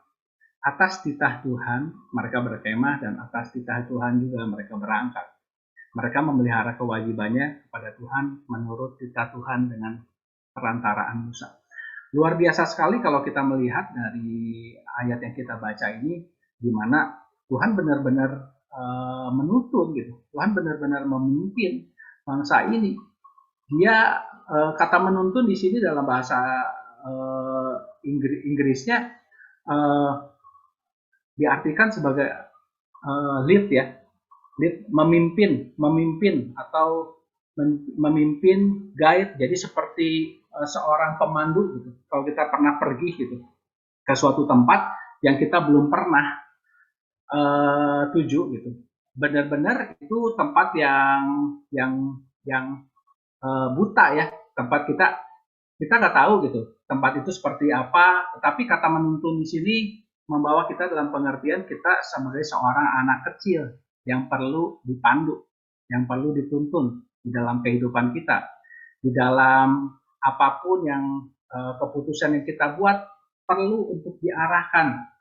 Atas titah Tuhan mereka berkemah dan atas titah Tuhan juga mereka berangkat. Mereka memelihara kewajibannya kepada Tuhan menurut titah Tuhan dengan perantaraan Musa. Luar biasa sekali kalau kita melihat dari ayat yang kita baca ini, di mana Tuhan benar-benar menuntun gitu. Tuhan benar-benar memimpin bangsa ini. Dia kata menuntun di sini dalam bahasa Inggrisnya diartikan sebagai lead ya, lead, memimpin atau memimpin, guide. Jadi seperti seorang pemandu gitu. Kalau kita pernah pergi gitu ke suatu tempat yang kita belum pernah tuju gitu, benar-benar itu tempat yang buta ya, tempat kita nggak tahu gitu tempat itu seperti apa. Tetapi kata menuntun di sini membawa kita dalam pengertian kita sebagai seorang anak kecil yang perlu dipandu, yang perlu dituntun di dalam kehidupan kita, di dalam apapun yang keputusan yang kita buat, perlu untuk diarahkan,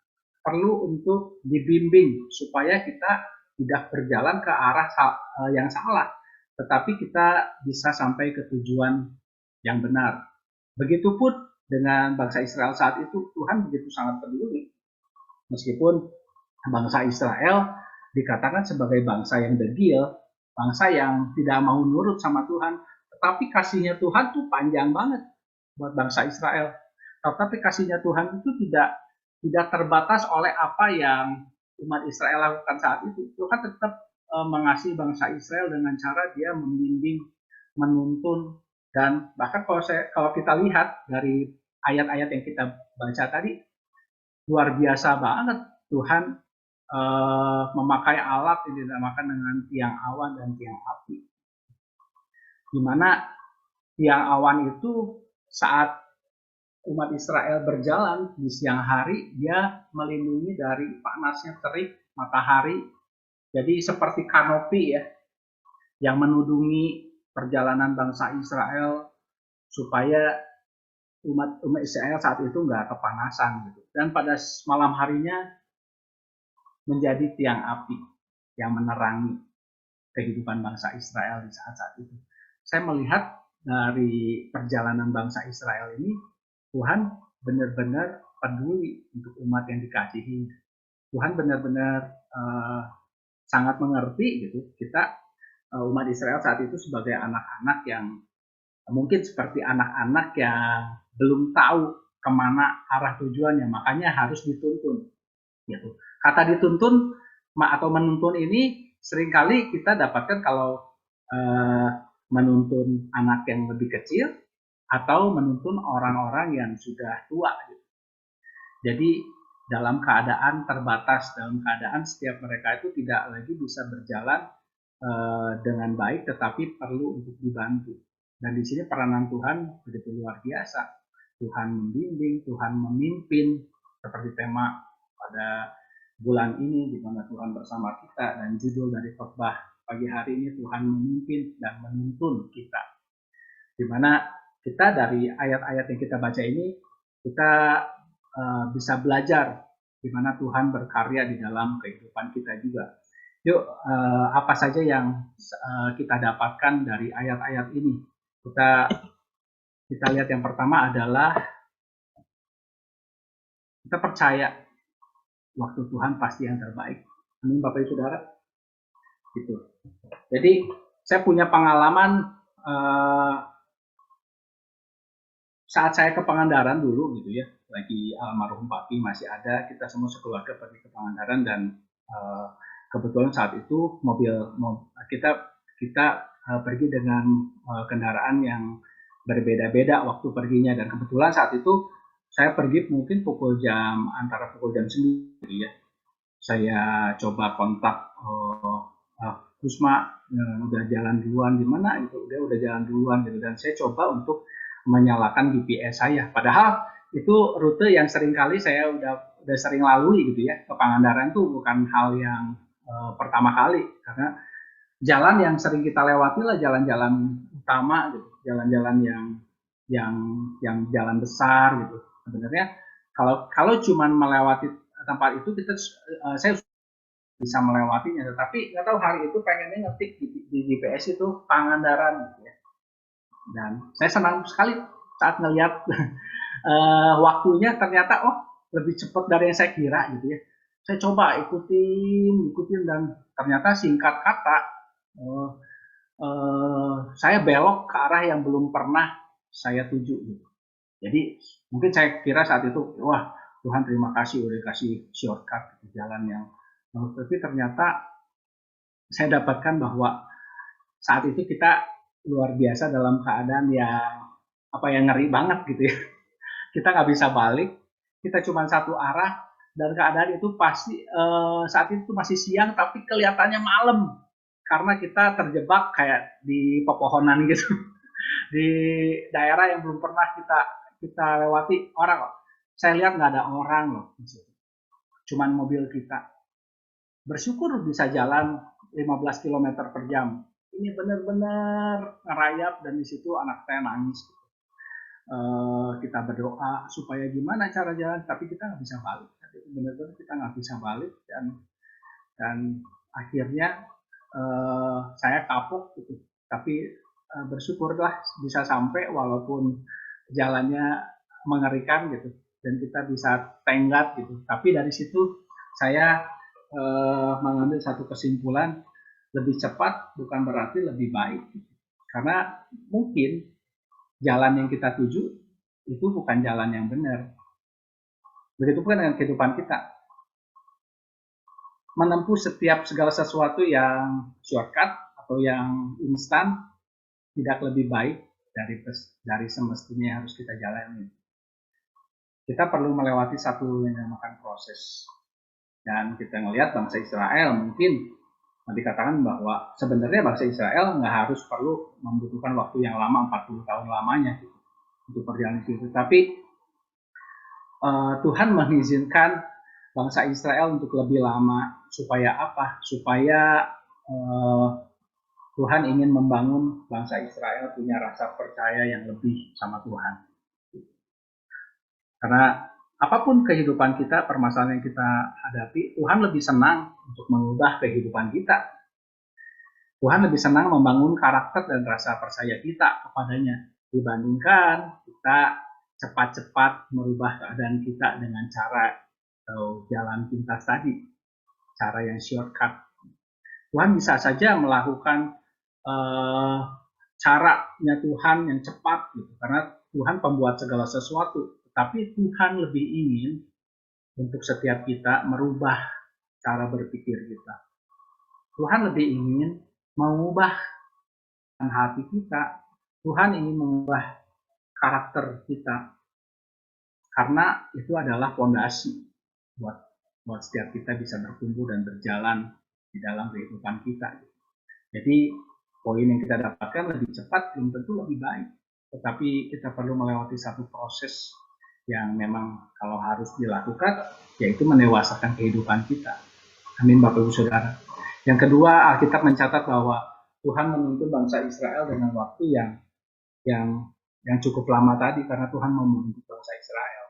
perlu untuk dibimbing supaya kita tidak berjalan ke arah yang salah, tetapi kita bisa sampai ke tujuan yang benar. Begitupun dengan bangsa Israel saat itu, Tuhan begitu sangat peduli. Meskipun bangsa Israel dikatakan sebagai bangsa yang degil, bangsa yang tidak mau nurut sama Tuhan, tetapi kasihnya Tuhan tuh panjang banget buat bangsa Israel. Tetapi kasihnya Tuhan itu tidak terbatas oleh apa yang umat Israel lakukan saat itu. Tuhan tetap mengasihi bangsa Israel dengan cara dia membimbing, menuntun, dan bahkan kalau kita lihat dari ayat-ayat yang kita baca tadi, luar biasa banget Tuhan memakai alat yang dinamakan dengan tiang awan dan tiang api. Di mana tiang awan itu saat umat Israel berjalan di siang hari, dia melindungi dari panasnya terik matahari. Jadi seperti kanopi ya, yang menudungi perjalanan bangsa Israel supaya umat Israel saat itu nggak kepanasan gitu. Dan pada malam harinya menjadi tiang api yang menerangi kehidupan bangsa Israel di saat-saat itu. Saya melihat dari perjalanan bangsa Israel ini, Tuhan benar-benar peduli untuk umat yang dikasihi. Tuhan benar-benar sangat mengerti gitu. Kita umat Israel saat itu sebagai anak-anak yang mungkin seperti anak-anak yang belum tahu kemana arah tujuannya, makanya harus dituntun. Gitu. Kata dituntun atau menuntun ini seringkali kita dapatkan kalau menuntun anak yang lebih kecil atau menuntun orang-orang yang sudah tua. Gitu. Jadi dalam keadaan terbatas, dalam keadaan setiap mereka itu tidak lagi bisa berjalan dengan baik, tetapi perlu untuk dibantu. Dan di sini peranan Tuhan begitu luar biasa. Tuhan membimbing, Tuhan memimpin, seperti tema pada bulan ini di mana Tuhan bersama kita, dan judul dari khotbah pagi hari ini Tuhan memimpin dan menuntun kita. Di mana kita dari ayat-ayat yang kita baca ini kita bisa belajar di mana Tuhan berkarya di dalam kehidupan kita juga. Yuk, apa saja yang kita dapatkan dari ayat-ayat ini? Kita lihat yang pertama adalah kita percaya waktu Tuhan pasti yang terbaik. Amin, Bapak Ibu Saudara. Gitu. Jadi saya punya pengalaman saat saya ke Pangandaran dulu gitu ya, lagi almarhum papi masih ada, kita semua sekeluarga pergi ke Pangandaran, dan kebetulan saat itu kita pergi dengan kendaraan yang berbeda-beda waktu perginya, dan kebetulan saat itu saya pergi mungkin antara pukul jam 9 ya. Saya coba kontak Kusma, udah jalan duluan di mana itu, dia udah jalan duluan gitu, dan saya coba untuk menyalakan GPS saya, padahal itu rute yang seringkali saya udah sering lalui gitu ya. Ke Pangandaran tuh bukan hal yang pertama kali, karena jalan yang sering kita lewati lah jalan-jalan utama gitu, jalan-jalan yang jalan besar gitu. Sebenarnya kalau cuman melewati tempat itu saya bisa melewatinya, tetapi nggak tahu hari itu pengennya ngetik di GPS itu Pangandaran gitu ya. Dan saya senang sekali saat ngelihat waktunya ternyata lebih cepat dari yang saya kira gitu ya. Saya coba ikutin dan ternyata singkat kata saya belok ke arah yang belum pernah saya tuju gitu. Jadi mungkin saya kira saat itu, wah Tuhan terima kasih udah kasih shortcut ke jalan yang, tapi ternyata saya dapatkan bahwa saat itu kita luar biasa dalam keadaan yang ngeri banget gitu ya. Kita nggak bisa balik, kita cuma satu arah dan keadaan itu pasti saat itu masih siang tapi kelihatannya malam karena kita terjebak kayak di pepohonan gitu di daerah yang belum pernah kita lewati orang. Saya lihat nggak ada orang loh, cuman mobil kita. Bersyukur bisa jalan 15 km per jam. Ini benar-benar ngerayap dan di situ anak saya nangis. Kita berdoa supaya gimana cara jalan, tapi kita nggak bisa balik. Benar-benar kita nggak bisa balik dan akhirnya saya kapok gitu. Tapi bersyukurlah bisa sampai walaupun jalannya mengerikan gitu dan kita bisa tenggat gitu. Tapi dari situ saya mengambil satu kesimpulan, lebih cepat bukan berarti lebih baik gitu. Karena mungkin jalan yang kita tuju itu bukan jalan yang benar. Begitupun dengan kehidupan kita. Menempuh segala sesuatu yang shortcut atau yang instan tidak lebih baik dari semestinya yang harus kita jalani. Kita perlu melewati satu yang dinamakan proses. Dan kita ngelihat bangsa Israel mungkin dikatakan bahwa sebenarnya bangsa Israel nggak harus perlu membutuhkan waktu yang lama, 40 tahun lamanya gitu, untuk perjalanan itu. Tapi Tuhan mengizinkan bangsa Israel untuk lebih lama. Supaya apa? Supaya Tuhan ingin membangun bangsa Israel punya rasa percaya yang lebih sama Tuhan. Karena apapun kehidupan kita, permasalahan yang kita hadapi, Tuhan lebih senang untuk mengubah kehidupan kita. Tuhan lebih senang membangun karakter dan rasa percaya kita kepadanya dibandingkan kita cepat-cepat merubah keadaan kita dengan cara atau jalan pintas tadi, cara yang shortcut. Tuhan bisa saja melakukan caranya Tuhan yang cepat gitu, karena Tuhan pembuat segala sesuatu. Tapi Tuhan lebih ingin untuk setiap kita merubah cara berpikir kita. Tuhan lebih ingin mengubah hati kita. Tuhan ingin mengubah karakter kita. Karena itu adalah fondasi buat setiap kita bisa bertumbuh dan berjalan di dalam kehidupan kita. Jadi poin yang kita dapatkan lebih cepat belum tentu lebih baik. Tetapi kita perlu melewati satu proses yang memang kalau harus dilakukan, yaitu menewasakan kehidupan kita. Amin Bapak Ibu Saudara. Yang kedua, Alkitab mencatat bahwa Tuhan menuntun bangsa Israel dengan waktu yang cukup lama tadi karena Tuhan mau membentuk bangsa Israel.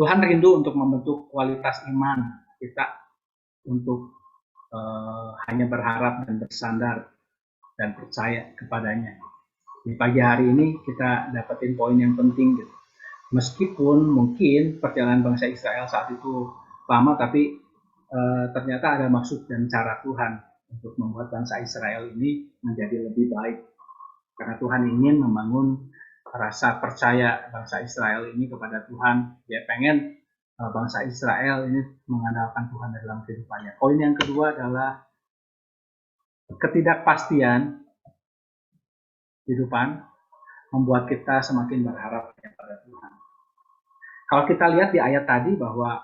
Tuhan rindu untuk membentuk kualitas iman kita untuk hanya berharap dan bersandar dan percaya kepadanya. Di pagi hari ini kita dapetin poin yang penting gitu. Meskipun mungkin perjalanan bangsa Israel saat itu lama, tapi ternyata ada maksud dan cara Tuhan untuk membuat bangsa Israel ini menjadi lebih baik. Karena Tuhan ingin membangun rasa percaya bangsa Israel ini kepada Tuhan. Dia pengen bangsa Israel ini mengandalkan Tuhan dalam kehidupannya. Poin yang kedua adalah ketidakpastian kehidupan membuat kita semakin berharap kepada Tuhan. Kalau kita lihat di ayat tadi bahwa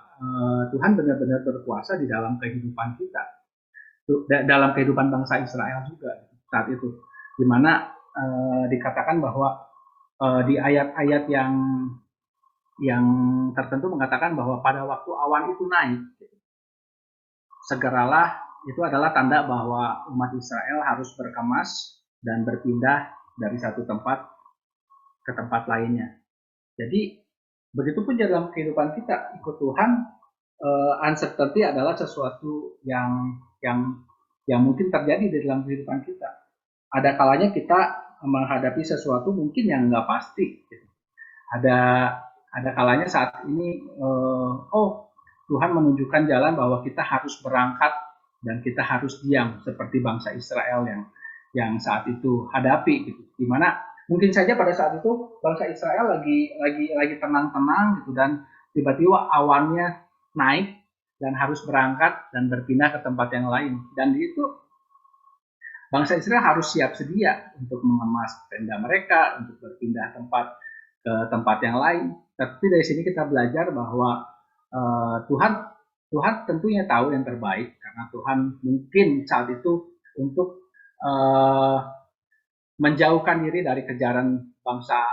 Tuhan benar-benar berkuasa di dalam kehidupan kita, dalam kehidupan bangsa Israel juga saat itu, di mana dikatakan bahwa di ayat-ayat yang tertentu mengatakan bahwa pada waktu awan itu naik, segeralah, itu adalah tanda bahwa umat Israel harus berkemas dan berpindah dari satu tempat ke tempat lainnya. Jadi begitupun dalam kehidupan kita ikut Tuhan, uncertainty adalah sesuatu yang mungkin terjadi di dalam kehidupan kita. Ada kalanya kita menghadapi sesuatu mungkin yang nggak pasti. Gitu. ada kalanya saat ini Tuhan menunjukkan jalan bahwa kita harus berangkat dan kita harus diam seperti bangsa Israel yang saat itu hadapi gitu. Dimana mungkin saja pada saat itu bangsa Israel lagi tenang-tenang gitu, dan tiba-tiba awannya naik dan harus berangkat dan berpindah ke tempat yang lain. Dan itu bangsa Israel harus siap sedia untuk mengemas tenda mereka, untuk berpindah tempat ke tempat yang lain. Tapi dari sini kita belajar bahwa Tuhan tentunya tahu yang terbaik, karena Tuhan mungkin saat itu untuk menjauhkan diri dari kejaran bangsa,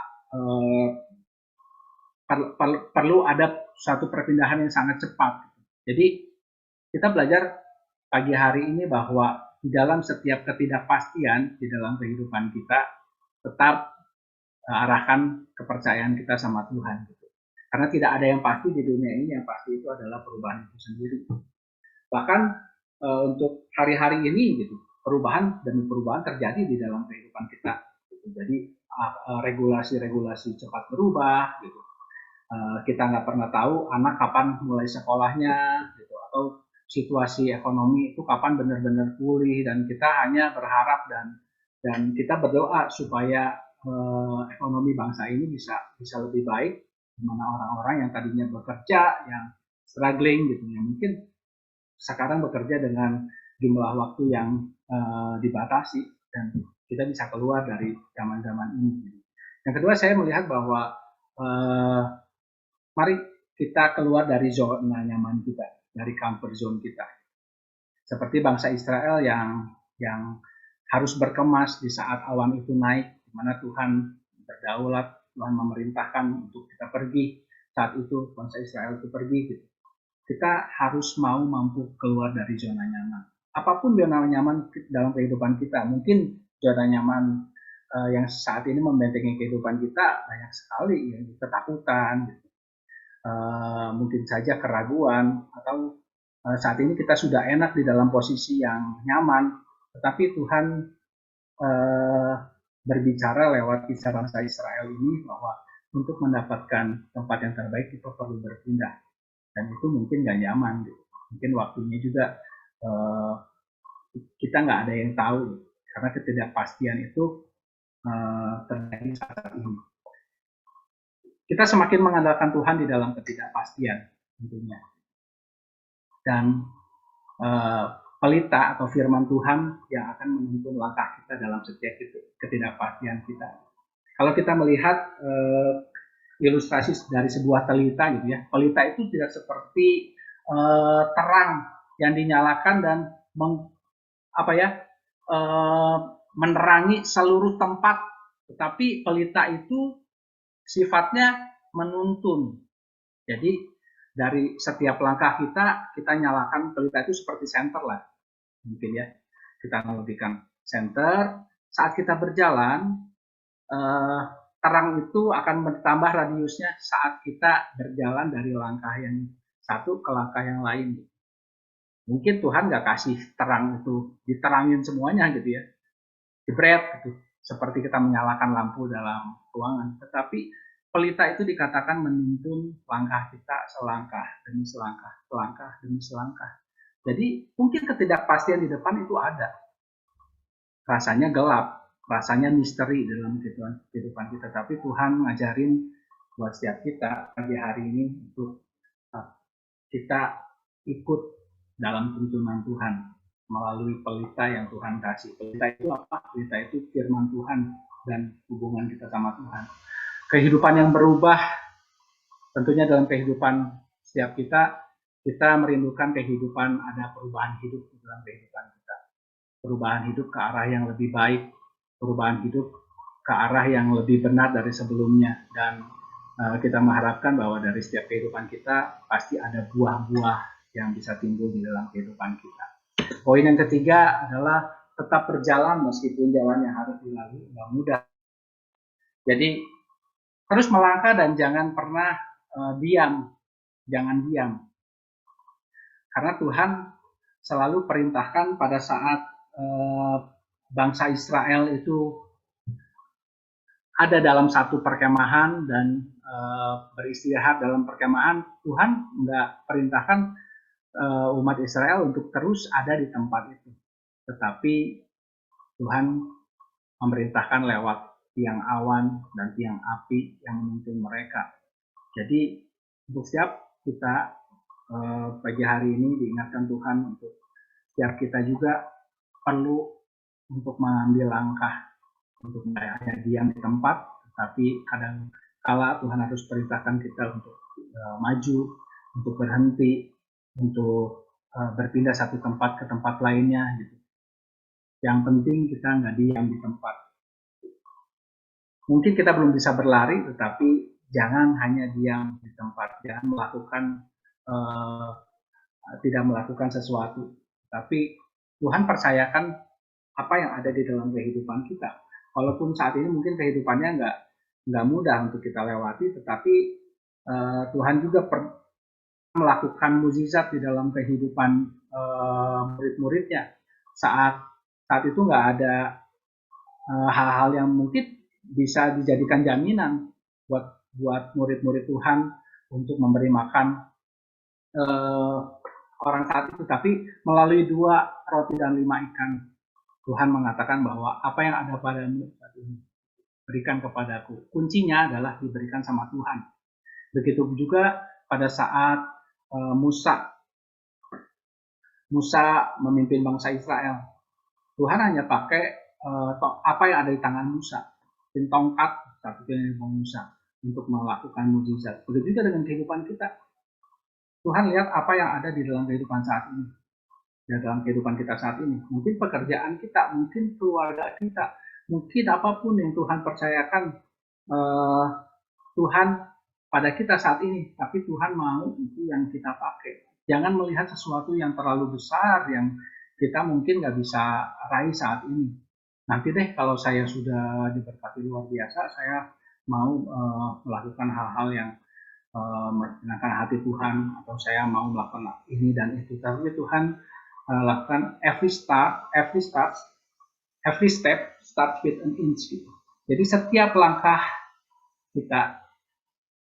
perlu ada suatu perpindahan yang sangat cepat. Jadi kita belajar pagi hari ini bahwa di dalam setiap ketidakpastian di dalam kehidupan kita, tetap arahkan kepercayaan kita sama Tuhan. Karena tidak ada yang pasti di dunia ini, yang pasti itu adalah perubahan itu sendiri. Bahkan untuk hari-hari ini gitu, perubahan demi perubahan terjadi di dalam kehidupan kita. Gitu. Jadi regulasi-regulasi cepat berubah gitu. Kita nggak pernah tahu anak kapan mulai sekolahnya gitu, atau situasi ekonomi itu kapan benar-benar pulih, dan kita hanya berharap dan kita berdoa supaya ekonomi bangsa ini bisa lebih baik, di mana orang-orang yang tadinya bekerja, yang struggling gitu, yang mungkin sekarang bekerja dengan jumlah waktu yang dibatasi, dan kita bisa keluar dari zaman-zaman ini. Yang kedua, saya melihat bahwa mari kita keluar dari zona nyaman kita, dari comfort zone kita. Seperti bangsa Israel yang harus berkemas di saat awan itu naik, di mana Tuhan berdaulat, Tuhan memerintahkan untuk kita pergi. Saat itu bangsa Israel itu pergi. Gitu. Kita harus mampu keluar dari zona nyaman. Apapun zona nyaman dalam kehidupan kita, mungkin zona nyaman yang saat ini membentengi kehidupan kita banyak sekali, ya, ketakutan, gitu. Mungkin saja keraguan, atau saat ini kita sudah enak di dalam posisi yang nyaman, tetapi Tuhan berbicara lewat kisah bangsa Israel ini bahwa untuk mendapatkan tempat yang terbaik kita perlu berpindah, dan itu mungkin gak nyaman gitu. Mungkin waktunya juga kita nggak ada yang tahu, karena ketidakpastian itu terjadi saat ini. Kita semakin mengandalkan Tuhan di dalam ketidakpastian tentunya. Dan pelita atau firman Tuhan yang akan menuntun langkah kita dalam setiap ketidakpastian kita. Kalau kita melihat ilustrasi dari sebuah pelita gitu ya, pelita itu tidak seperti terang yang dinyalakan dan menerangi seluruh tempat, tetapi pelita itu sifatnya menuntun. Jadi dari setiap langkah kita nyalakan pelita itu seperti senter lah, mungkin ya. Kita analogikan senter, saat kita berjalan, terang itu akan bertambah radiusnya saat kita berjalan dari langkah yang satu ke langkah yang lain. Mungkin Tuhan nggak kasih terang itu diterangin semuanya gitu ya, jebret gitu, seperti kita menyalakan lampu dalam ruangan. Tetapi pelita itu dikatakan menuntun langkah kita selangkah demi selangkah, selangkah demi selangkah. Jadi mungkin ketidakpastian di depan itu ada. Rasanya gelap, rasanya misteri dalam kehidupan kita. Tapi Tuhan ngajarin buat setiap kita pagi hari ini untuk kita ikut dalam tuntunan Tuhan melalui pelita yang Tuhan kasih. Pelita itu apa? Pelita itu firman Tuhan dan hubungan kita sama Tuhan. Kehidupan yang berubah, tentunya dalam kehidupan setiap kita merindukan kehidupan, ada perubahan hidup dalam kehidupan kita. Perubahan hidup ke arah yang lebih baik, perubahan hidup ke arah yang lebih benar dari sebelumnya. Dan kita mengharapkan bahwa dari setiap kehidupan kita pasti ada buah-buah yang bisa timbul di dalam kehidupan kita. Poin yang ketiga adalah tetap berjalan meskipun jalan yang harus dilalui nggak mudah. Jadi terus melangkah dan jangan pernah diam, jangan diam. Karena Tuhan selalu perintahkan pada saat bangsa Israel itu ada dalam satu perkemahan dan beristirahat dalam perkemahan, Tuhan nggak perintahkan umat Israel untuk terus ada di tempat itu. Tetapi Tuhan memerintahkan lewat tiang awan dan tiang api yang menuntun mereka. Jadi untuk setiap kita pagi hari ini diingatkan Tuhan untuk setiap kita juga perlu untuk mengambil langkah untuk hanya diam di tempat, tetapi kadang kala Tuhan harus perintahkan kita untuk maju, untuk berhenti, untuk berpindah satu tempat ke tempat lainnya gitu. Yang penting kita nggak diam di tempat. Mungkin kita belum bisa berlari, tetapi jangan hanya diam di tempat, jangan melakukan tidak melakukan sesuatu. Tapi Tuhan percayakan apa yang ada di dalam kehidupan kita. Walaupun saat ini mungkin kehidupannya nggak mudah untuk kita lewati, tetapi Tuhan juga melakukan mukjizat di dalam kehidupan murid-muridnya. Saat itu nggak ada hal-hal yang mungkin bisa dijadikan jaminan buat murid-murid Tuhan untuk memberi makan orang saat itu, tapi melalui 2 roti dan 5 ikan Tuhan mengatakan bahwa apa yang ada padamu saat ini berikan kepadaku. Kuncinya adalah diberikan sama Tuhan. Begitu juga pada saat Musa memimpin bangsa Israel. Tuhan hanya pakai apa yang ada di tangan Musa, tongkat satu yang Musa untuk melakukan mukjizat. Begitu juga dengan kehidupan kita. Tuhan lihat apa yang ada di dalam kehidupan saat ini. Di dalam kehidupan kita saat ini. Mungkin pekerjaan kita, mungkin keluarga kita, mungkin apapun yang Tuhan percayakan Tuhan pada kita saat ini. Tapi Tuhan mau itu yang kita pakai. Jangan melihat sesuatu yang terlalu besar yang kita mungkin nggak bisa raih saat ini. Nanti deh kalau saya sudah diberkati luar biasa, saya mau melakukan hal-hal yang menyenangkan hati Tuhan, atau saya mau melakukan ini dan itu. Tapi Tuhan lakukan every step start with an inch. Jadi setiap langkah kita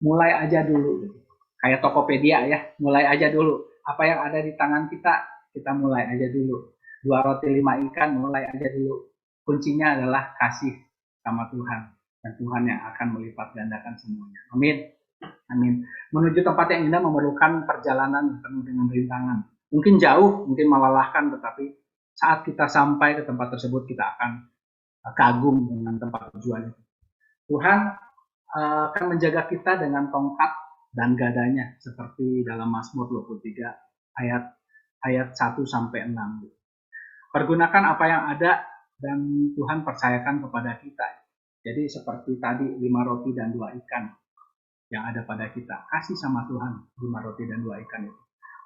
mulai aja dulu, gitu. Kayak Tokopedia ya, mulai aja dulu. Apa yang ada di tangan kita mulai aja dulu. 2 roti 5 ikan, mulai aja dulu. Kuncinya adalah kasih sama Tuhan, dan Tuhan yang akan melipat gandakan semuanya. Amin. Amin. Menuju tempat yang indah memerlukan perjalanan penuh dengan rintangan. Mungkin jauh, mungkin melelahkan, tetapi saat kita sampai ke tempat tersebut kita akan kagum dengan tempat tujuan itu. Tuhan akan menjaga kita dengan tongkat dan gadanya, seperti dalam Mazmur 23 ayat 1 sampai 6. Pergunakan apa yang ada dan Tuhan percayakan kepada kita. Jadi seperti tadi 5 roti dan 2 ikan yang ada pada kita, kasih sama Tuhan 5 roti dan 2 ikan itu.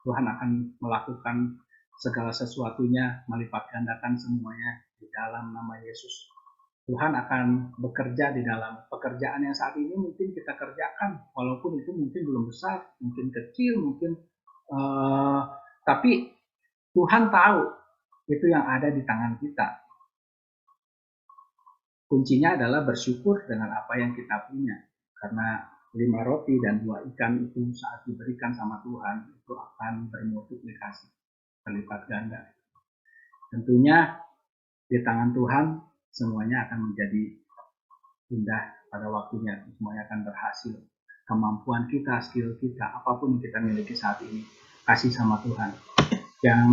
Tuhan akan melakukan segala sesuatunya, melipat gandakan semuanya di dalam nama Yesus. Tuhan akan bekerja di dalam pekerjaan yang saat ini mungkin kita kerjakan, walaupun itu mungkin belum besar, mungkin kecil, mungkin tapi Tuhan tahu itu yang ada di tangan kita. Kuncinya adalah bersyukur dengan apa yang kita punya, karena 5 roti dan 2 ikan itu saat diberikan sama Tuhan itu akan bermultiplikasi, berlipat ganda. Tentunya di tangan Tuhan semuanya akan menjadi indah pada waktunya, semuanya akan berhasil. Kemampuan kita, skill kita, apapun yang kita miliki saat ini, kasih sama Tuhan. Yang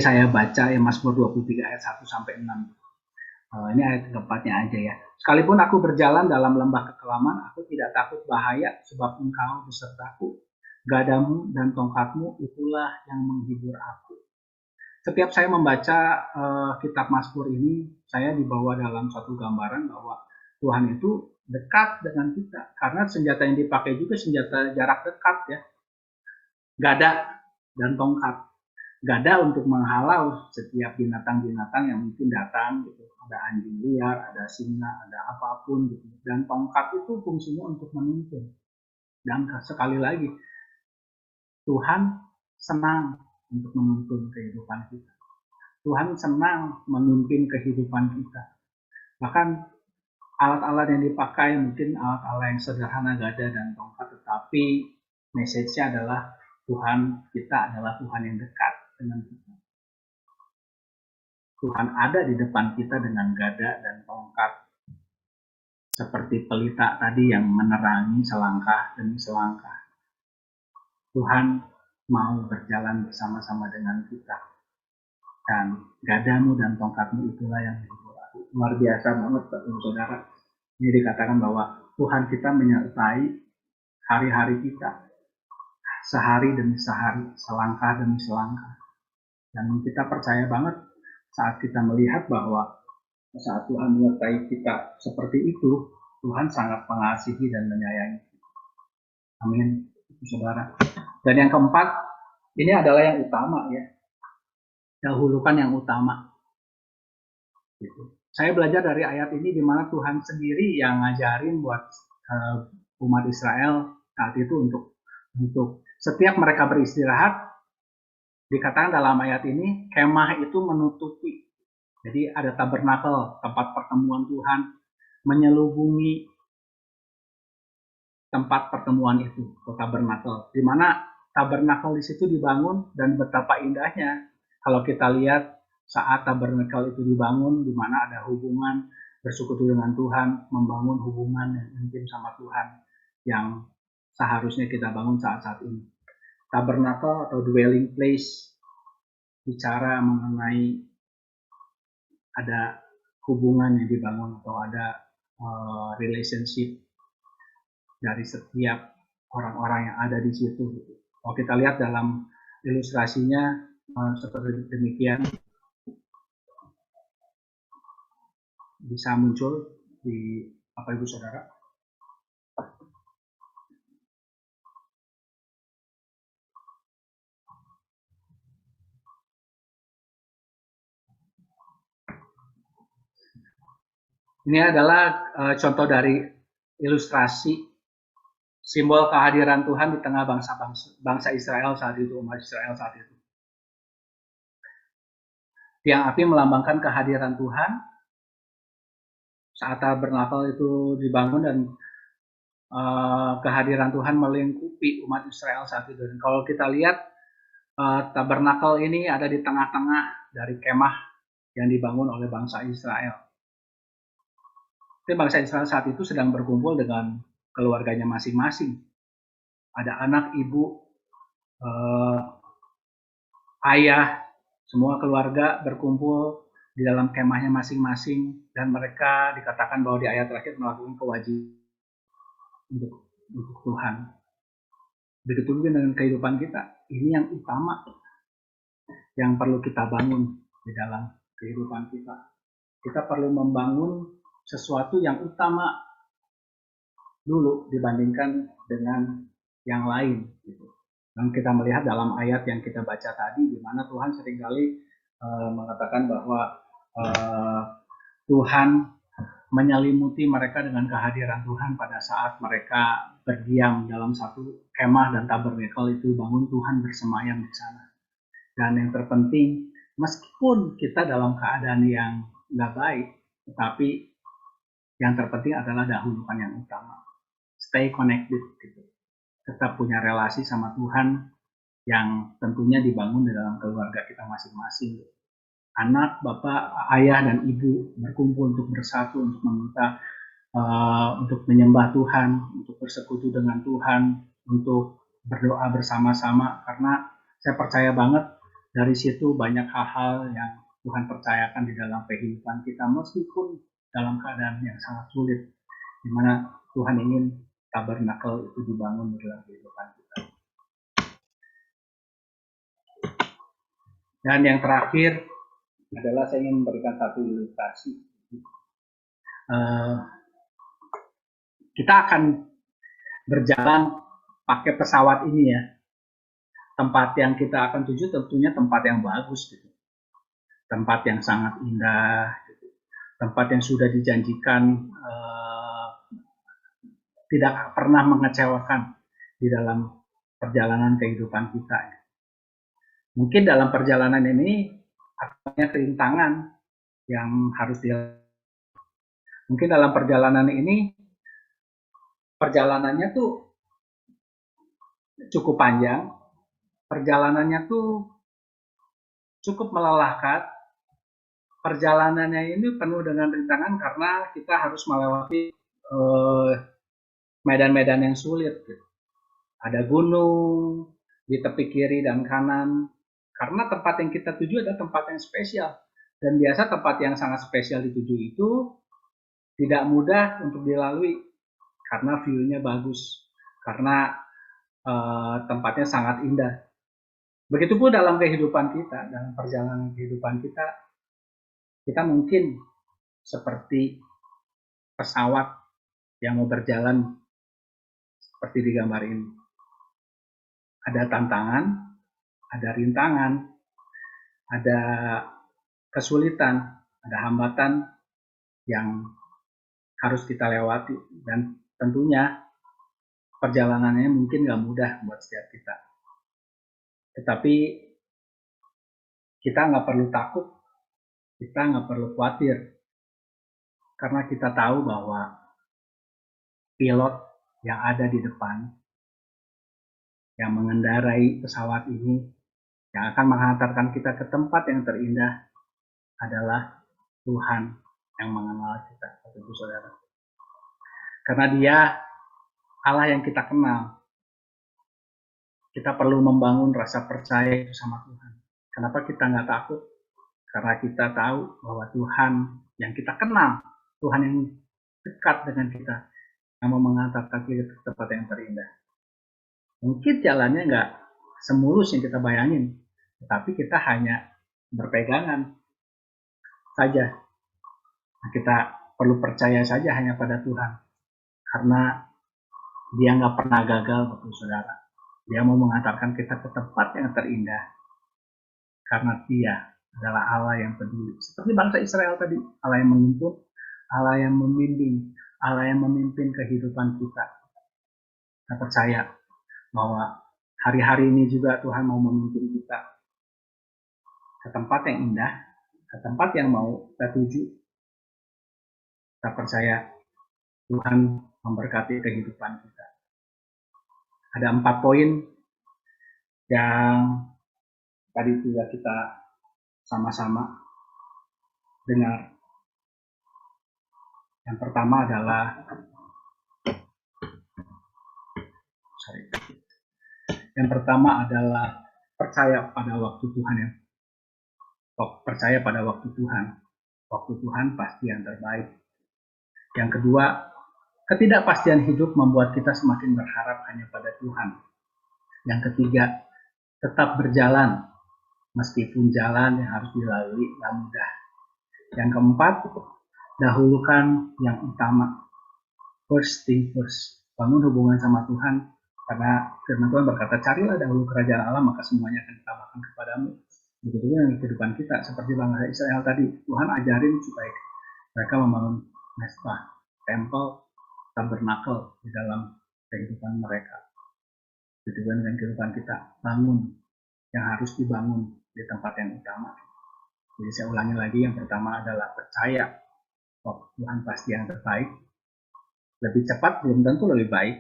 saya baca ya Mazmur 23 ayat 1 sampai 6. Ini ayat keempatnya aja ya. Sekalipun aku berjalan dalam lembah kekelaman, aku tidak takut bahaya, sebab Engkau besertaku. Gadamu dan tongkatmu itulah yang menghibur aku. Setiap saya membaca kitab Mazmur ini, saya dibawa dalam satu gambaran bahwa Tuhan itu dekat dengan kita. Karena senjata yang dipakai juga senjata jarak dekat ya. Gada dan tongkat. Gada untuk menghalau setiap binatang-binatang yang mungkin datang gitu. Ada anjing liar, ada singa, ada apapun gitu. Dan tongkat itu fungsinya untuk menuntun. Dan sekali lagi, Tuhan senang untuk menuntun kehidupan kita. Tuhan senang memimpin kehidupan kita. Bahkan alat-alat yang dipakai mungkin alat-alat yang sederhana, gada dan tongkat, tetapi message-nya adalah Tuhan kita adalah Tuhan yang dekat dengan kita. Tuhan ada di depan kita dengan gada dan tongkat, seperti pelita tadi yang menerangi selangkah demi selangkah. Tuhan mau berjalan bersama-sama dengan kita, dan gadamu dan tongkatmu itulah yang menghibur aku. Luar biasa banget, saudara. Ini dikatakan bahwa Tuhan kita menyertai hari-hari kita, sehari demi sehari, selangkah demi selangkah. Dan kita percaya banget saat kita melihat bahwa saat Tuhan menyertai kita seperti itu, Tuhan sangat mengasihi dan menyayangi. Amin, saudara. Dan yang keempat, ini adalah yang utama ya. Dahulukan yang utama. Gitu. Saya belajar dari ayat ini di mana Tuhan sendiri yang ngajarin buat umat Israel saat itu untuk setiap mereka beristirahat. Dikatakan dalam ayat ini, kemah itu menutupi. Jadi ada tabernakel, tempat pertemuan Tuhan, menyelubungi tempat pertemuan itu, tabernakel. Di mana tabernakel di situ dibangun, dan betapa indahnya kalau kita lihat saat tabernakel itu dibangun, di mana ada hubungan bersekutu dengan Tuhan, membangun hubungan yang intim sama Tuhan yang seharusnya kita bangun saat-saat ini. Tabernakel atau dwelling place bicara mengenai ada hubungan yang dibangun atau ada relationship dari setiap orang-orang yang ada di situ. Kalau kita lihat dalam ilustrasinya seperti demikian, bisa muncul di Bapak Ibu Saudara. Ini adalah contoh dari ilustrasi simbol kehadiran Tuhan di tengah bangsa Israel saat itu, umat Israel saat itu. Tiang api melambangkan kehadiran Tuhan saat tabernakel itu dibangun, dan kehadiran Tuhan melingkupi umat Israel saat itu. Dan kalau kita lihat tabernakel ini ada di tengah-tengah dari kemah yang dibangun oleh bangsa Israel. Tapi bangsa Israel saat itu sedang berkumpul dengan keluarganya masing-masing. Ada anak, ibu, ayah, semua keluarga berkumpul di dalam kemahnya masing-masing, dan mereka dikatakan bahwa di ayat terakhir melakukan kewajiban untuk Tuhan. Begitu juga dengan kehidupan kita. Ini yang utama yang perlu kita bangun di dalam kehidupan kita. Kita perlu membangun sesuatu yang utama dulu dibandingkan dengan yang lain. Dan kita melihat dalam ayat yang kita baca tadi, di mana Tuhan seringkali mengatakan bahwa Tuhan menyelimuti mereka dengan kehadiran Tuhan pada saat mereka berdiam dalam satu kemah dan tabernakel itu bangun, Tuhan bersemayam di sana. Dan yang terpenting, meskipun kita dalam keadaan yang nggak baik, tetapi yang terpenting adalah dahulukan yang utama. Stay connected, gitu. Tetap punya relasi sama Tuhan yang tentunya dibangun di dalam keluarga kita masing-masing. Anak, bapak, ayah, dan ibu berkumpul untuk bersatu, untuk meminta, untuk menyembah Tuhan, untuk bersekutu dengan Tuhan, untuk berdoa bersama-sama. Karena saya percaya banget dari situ banyak hal-hal yang Tuhan percayakan di dalam kehidupan kita, meskipun dalam keadaan yang sangat sulit, di mana Tuhan ingin tabernakel itu dibangun di dalam kehidupan kita. Dan yang terakhir adalah saya ingin memberikan satu ilustrasi. Kita akan berjalan pakai pesawat ini ya. Tempat yang kita akan tuju tentunya tempat yang bagus, gitu. Tempat yang sangat indah, gitu. Tempat yang sudah dijanjikan tidak pernah mengecewakan di dalam perjalanan kehidupan kita. Mungkin dalam perjalanan ini banyak rintangan yang harus dilalui. Mungkin dalam perjalanan ini, perjalanannya tuh cukup panjang, perjalanannya tuh cukup melelahkan, perjalanannya ini penuh dengan rintangan karena kita harus melewati medan-medan yang sulit. Gitu. Ada gunung di tepi kiri dan kanan, karena tempat yang kita tuju adalah tempat yang spesial. Dan biasa tempat yang sangat spesial dituju itu tidak mudah untuk dilalui karena view-nya bagus, karena tempatnya sangat indah. Begitupun dalam kehidupan kita, dalam perjalanan kehidupan kita, kita mungkin seperti pesawat yang mau berjalan seperti di gambar ini. Ada tantangan, ada rintangan, ada kesulitan, ada hambatan yang harus kita lewati, dan tentunya perjalanannya mungkin gak mudah buat setiap kita. Tetapi kita nggak perlu takut, kita nggak perlu khawatir, karena kita tahu bahwa pilot yang ada di depan, yang mengendarai pesawat ini, yang akan menghantarkan kita ke tempat yang terindah adalah Tuhan yang mengenal kita, Bapak-Ibu Saudara. Karena Dia Allah yang kita kenal, kita perlu membangun rasa percaya itu sama Tuhan. Kenapa kita nggak takut? Karena kita tahu bahwa Tuhan yang kita kenal, Tuhan yang dekat dengan kita, yang mau mengantarkan kita ke tempat yang terindah. Mungkin jalannya nggak semulus yang kita bayangin, tetapi kita hanya berpegangan saja. Nah, kita perlu percaya saja hanya pada Tuhan, karena Dia nggak pernah gagal, Bapak Saudara. Dia mau mengantarkan kita ke tempat yang terindah, karena Dia adalah Allah yang peduli. Seperti bangsa Israel tadi, Allah yang menuntun, Allah yang membimbing, Allah yang memimpin kehidupan kita. Kita percaya bahwa hari-hari ini juga Tuhan mau memimpin kita ke tempat yang indah, ke tempat yang mau kita tuju. Kita percaya Tuhan memberkati kehidupan kita. Ada 4 poin yang tadi sudah kita sama-sama dengar. Yang pertama adalah percaya pada waktu Tuhan, ya. Percaya pada waktu Tuhan. Waktu Tuhan pasti yang terbaik. Yang kedua, ketidakpastian hidup membuat kita semakin berharap hanya pada Tuhan. Yang ketiga, tetap berjalan meskipun jalan yang harus dilalui tidak mudah. Yang keempat, dahulukan yang utama. First thing first. Bangun hubungan sama Tuhan, karena firman Tuhan berkata, carilah dahulu kerajaan Allah, maka semuanya akan ditambahkan kepadamu. Begitu dengan kehidupan kita, seperti bangsa Israel tadi, Tuhan ajarin supaya mereka membangun mezbah, tempel, tabernakel di dalam kehidupan mereka. Begitu dengan kehidupan kita, bangun yang harus dibangun di tempat yang utama. Jadi saya ulangi lagi, yang pertama adalah percaya bahwa Tuhan pasti yang terbaik. Lebih cepat belum tentu lebih baik.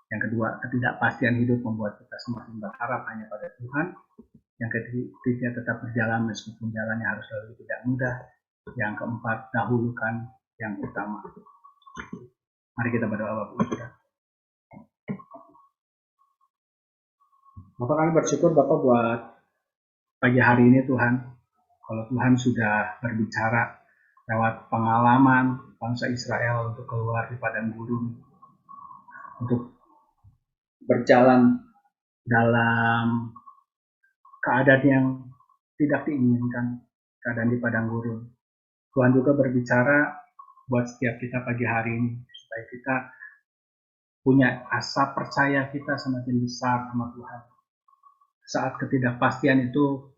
Yang kedua, ketidakpastian hidup membuat kita semakin berharap hanya pada Tuhan. Yang ketiga, tetap berjalan meskipun jalannya harus selalu tidak mudah. Yang keempat, dahulukan yang utama. Mari kita berdoa, Bapak. Bapak, kami bersyukur Bapak buat pagi hari ini, Tuhan. Kalau Tuhan sudah berbicara lewat pengalaman bangsa Israel untuk keluar di padang gurun, untuk berjalan dalam keadaan yang tidak diinginkan, keadaan di padang gurun. Tuhan juga berbicara buat setiap kita pagi hari ini, supaya kita punya asa percaya kita semakin besar sama Tuhan. Saat ketidakpastian itu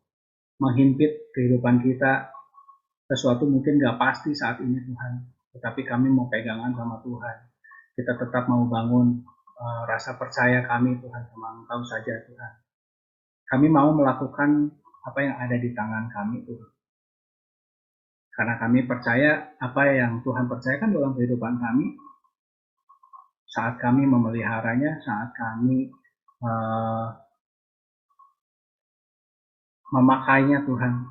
menghimpit kehidupan kita, sesuatu mungkin gak pasti saat ini Tuhan, tetapi kami mau pegangan sama Tuhan. Kita tetap mau bangun rasa percaya kami Tuhan sama Engkau saja Tuhan. Kami mau melakukan apa yang ada di tangan kami Tuhan. Karena kami percaya apa yang Tuhan percayakan dalam kehidupan kami, saat kami memeliharanya, saat kami memakainya Tuhan,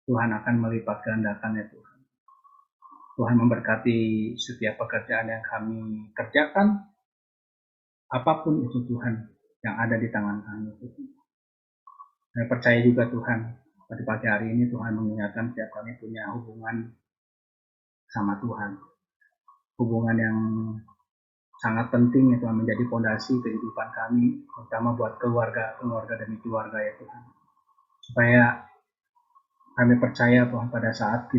Tuhan akan melipat gandakannya Tuhan. Tuhan memberkati setiap pekerjaan yang kami kerjakan, apapun itu Tuhan yang ada di tangan kami. Saya percaya juga Tuhan, pada pagi hari ini Tuhan mengingatkan setiap kami punya hubungan sama Tuhan. Hubungan yang sangat penting itu menjadi fondasi kehidupan kami, terutama buat keluarga demi keluarga ya Tuhan. Supaya kami percaya Tuhan pada saat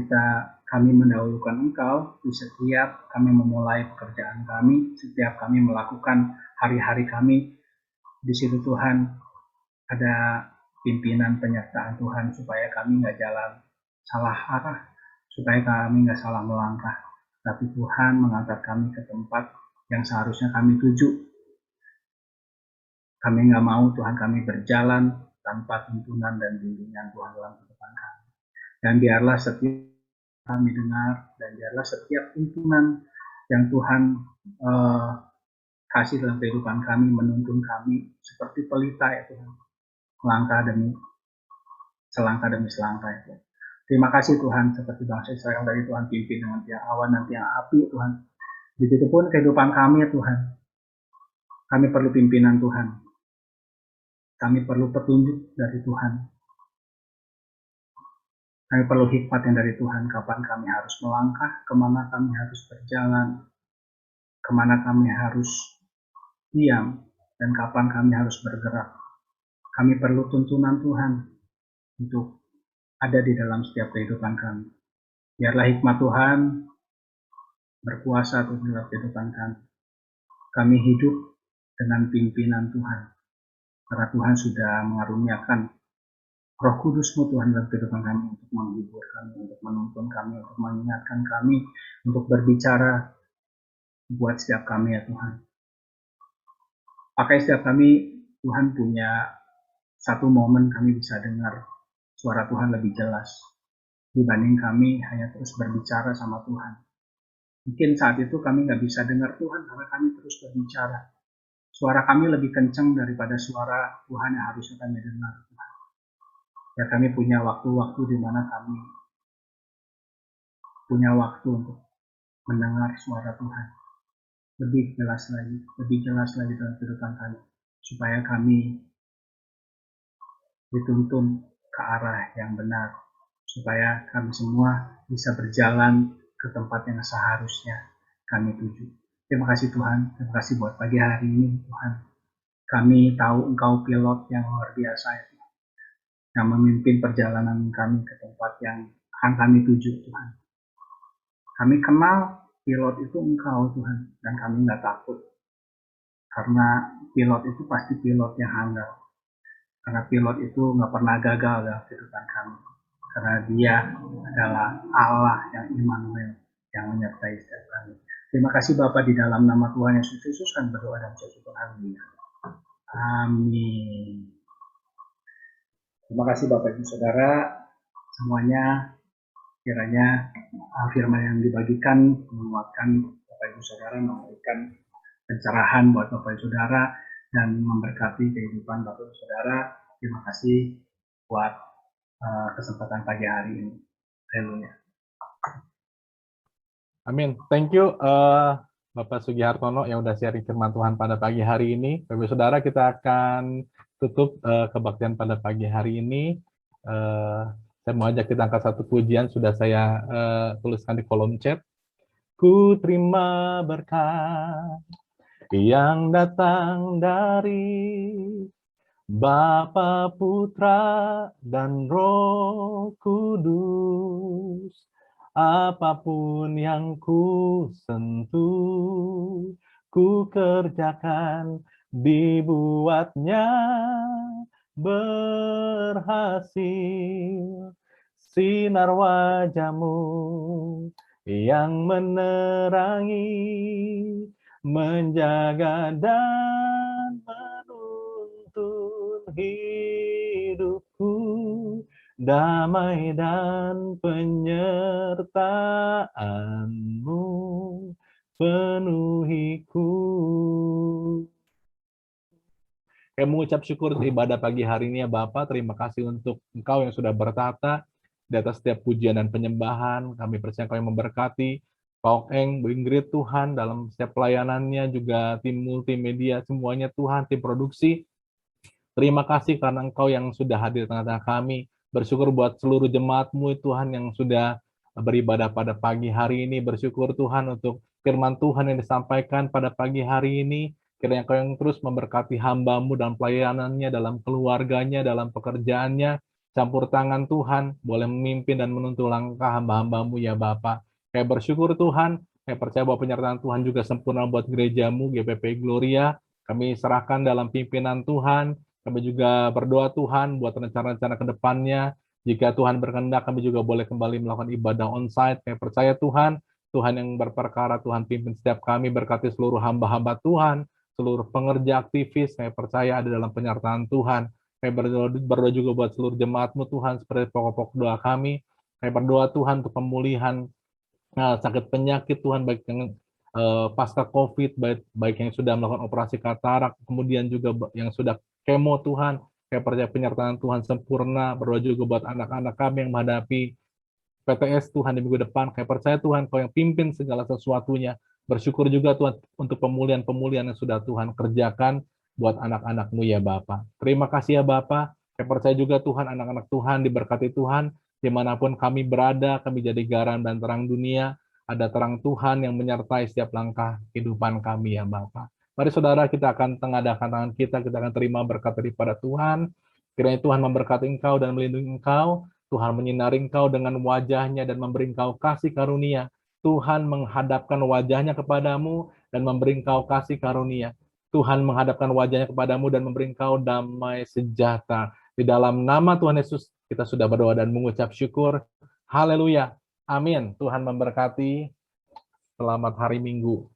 kami mendahulukan Engkau, di setiap kami memulai pekerjaan kami, setiap kami melakukan hari-hari kami, di situ Tuhan ada pimpinan penyertaan Tuhan supaya kami nggak jalan salah arah, supaya kami nggak salah melangkah, tapi Tuhan mengantar kami ke tempat yang seharusnya kami tuju. Kami nggak mau Tuhan kami berjalan tanpa tuntunan dan bimbingan Tuhan dalam kehidupan kami. Dan biarlah setiap kami dengar, dan biarlah setiap tuntunan yang Tuhan kasih dalam kehidupan kami, menuntun kami seperti pelita ya Tuhan, selangkah demi selangkah ya Tuhan. Terima kasih Tuhan, seperti bangsa Israel dari Tuhan pimpin dengan tiang awan dan tiang api Tuhan. Begitu pun kehidupan kami ya Tuhan, kami perlu pimpinan Tuhan, kami perlu petunjuk dari Tuhan. Kami perlu hikmat yang dari Tuhan, kapan kami harus melangkah, kemana kami harus berjalan, kemana kami harus diam, dan kapan kami harus bergerak. Kami perlu tuntunan Tuhan untuk ada di dalam setiap kehidupan kami. Biarlah hikmat Tuhan berkuasa dalam kehidupan kami. Kami hidup dengan pimpinan Tuhan, karena Tuhan sudah mengaruniakan Roh Kudus-Mu Tuhan dalam kehidupan kami untuk menghibur kami, untuk menuntun kami, untuk mengingatkan kami, untuk berbicara buat setiap kami ya Tuhan. Pakai setiap kami, Tuhan punya satu momen kami bisa dengar suara Tuhan lebih jelas dibanding kami hanya terus berbicara sama Tuhan. Mungkin saat itu kami nggak bisa dengar Tuhan karena kami terus berbicara. Suara kami lebih kencang daripada suara Tuhan yang harusnya kami dengar. Ya kami punya waktu-waktu di mana kami punya waktu untuk mendengar suara Tuhan lebih jelas lagi dalam kehidupan kami, supaya kami dituntun ke arah yang benar, supaya kami semua bisa berjalan ke tempat yang seharusnya kami tuju. Terima kasih Tuhan, terima kasih buat pagi hari ini Tuhan. Kami tahu Engkau pilot yang luar biasa ya, yang memimpin perjalanan kami ke tempat yang akan kami tuju Tuhan. Kami kenal pilot itu Engkau Tuhan, dan kami nggak takut. Karena pilot itu pasti pilot yang handal. Karena pilot itu nggak pernah gagal dalam kehidupan kami. Karena dia adalah Allah yang Immanuel, yang menyertai setiap kami. Terima kasih Bapa, di dalam nama Tuhan Yesus Kristus kan berdoa dan bersyukur. Amin. Amin. Terima kasih Bapak Ibu Saudara semuanya, kiranya firman yang dibagikan menguatkan Bapak Ibu Saudara, memberikan pencerahan buat Bapak Ibu Saudara, dan memberkati kehidupan Bapak Ibu Saudara. Terima kasih buat kesempatan pagi hari ini. Haleluya. Amin. Thank you Bapak Sugihartono yang udah sharing firman Tuhan pada pagi hari ini. Bapak Saudara, kita akan tutup kebaktian pada pagi hari ini. Saya mau ajak kita angkat satu pujian, sudah saya tuliskan di kolom chat. Ku terima berkat yang datang dari Bapa, Putra, dan Roh Kudus. Apapun yang ku sentuh, ku kerjakan, dibuatnya berhasil. Sinar wajah-Mu yang menerangi, menjaga dan menuntun hidupku damai dan penyertaan-Mu penuhiku. Kami mengucap syukur di ibadah pagi hari ini ya Bapa. Terima kasih untuk Engkau yang sudah bertata di atas setiap pujian dan penyembahan. Kami percaya Engkau yang memberkati Pak Eng, Bu Ingrid Tuhan dalam setiap pelayanannya, juga tim multimedia semuanya Tuhan, tim produksi. Terima kasih karena Engkau yang sudah hadir di tengah-tengah kami. Bersyukur buat seluruh jemaat-Mu Tuhan yang sudah beribadah pada pagi hari ini. Bersyukur Tuhan untuk firman Tuhan yang disampaikan pada pagi hari ini. Kiranya Engkau yang terus memberkati hamba-Mu dalam pelayanannya, dalam keluarganya, dalam pekerjaannya. Campur tangan Tuhan, boleh memimpin dan menuntun langkah hamba-hamba-Mu ya Bapa. Kayak bersyukur Tuhan, saya percaya bahwa penyertaan Tuhan juga sempurna buat gereja-Mu, GPP Gloria. Kami serahkan dalam pimpinan Tuhan. Kami juga berdoa Tuhan buat rencana-rencana ke depannya. Jika Tuhan berkehendak, kami juga boleh kembali melakukan ibadah on-site. Kami percaya Tuhan, Tuhan yang berperkara, Tuhan pimpin setiap kami, berkati seluruh hamba-hamba Tuhan, seluruh pengerja aktivis, saya percaya ada dalam penyertaan Tuhan. Saya berdoa juga buat seluruh jemaat-Mu Tuhan, seperti pokok-pokok doa kami. Saya berdoa Tuhan untuk pemulihan sakit penyakit Tuhan, baik yang pasca COVID, baik yang sudah melakukan operasi katarak, kemudian juga yang sudah kemo Tuhan. Saya percaya penyertaan Tuhan sempurna. Berdoa juga buat anak-anak kami yang menghadapi PTS Tuhan di minggu depan. Saya percaya Tuhan Kau yang pimpin segala sesuatunya. Bersyukur juga Tuhan untuk pemulihan-pemulihan yang sudah Tuhan kerjakan buat anak-anak-Mu ya Bapa. Terima kasih ya Bapa. Saya percaya juga Tuhan anak-anak Tuhan diberkati Tuhan. Dimanapun kami berada, kami jadi garam dan terang dunia. Ada terang Tuhan yang menyertai setiap langkah kehidupan kami ya Bapa. Mari saudara, kita akan tengadakan tangan kita akan terima berkat daripada Tuhan. Kiranya Tuhan memberkati engkau dan melindungi engkau. Tuhan menyinari engkau dengan wajahnya dan memberi engkau kasih karunia. Tuhan menghadapkan wajahnya kepadamu dan memberi engkau kasih karunia. Tuhan menghadapkan wajahnya kepadamu dan memberi engkau damai sejahtera. Di dalam nama Tuhan Yesus, kita sudah berdoa dan mengucap syukur. Haleluya. Amin. Tuhan memberkati. Selamat hari Minggu.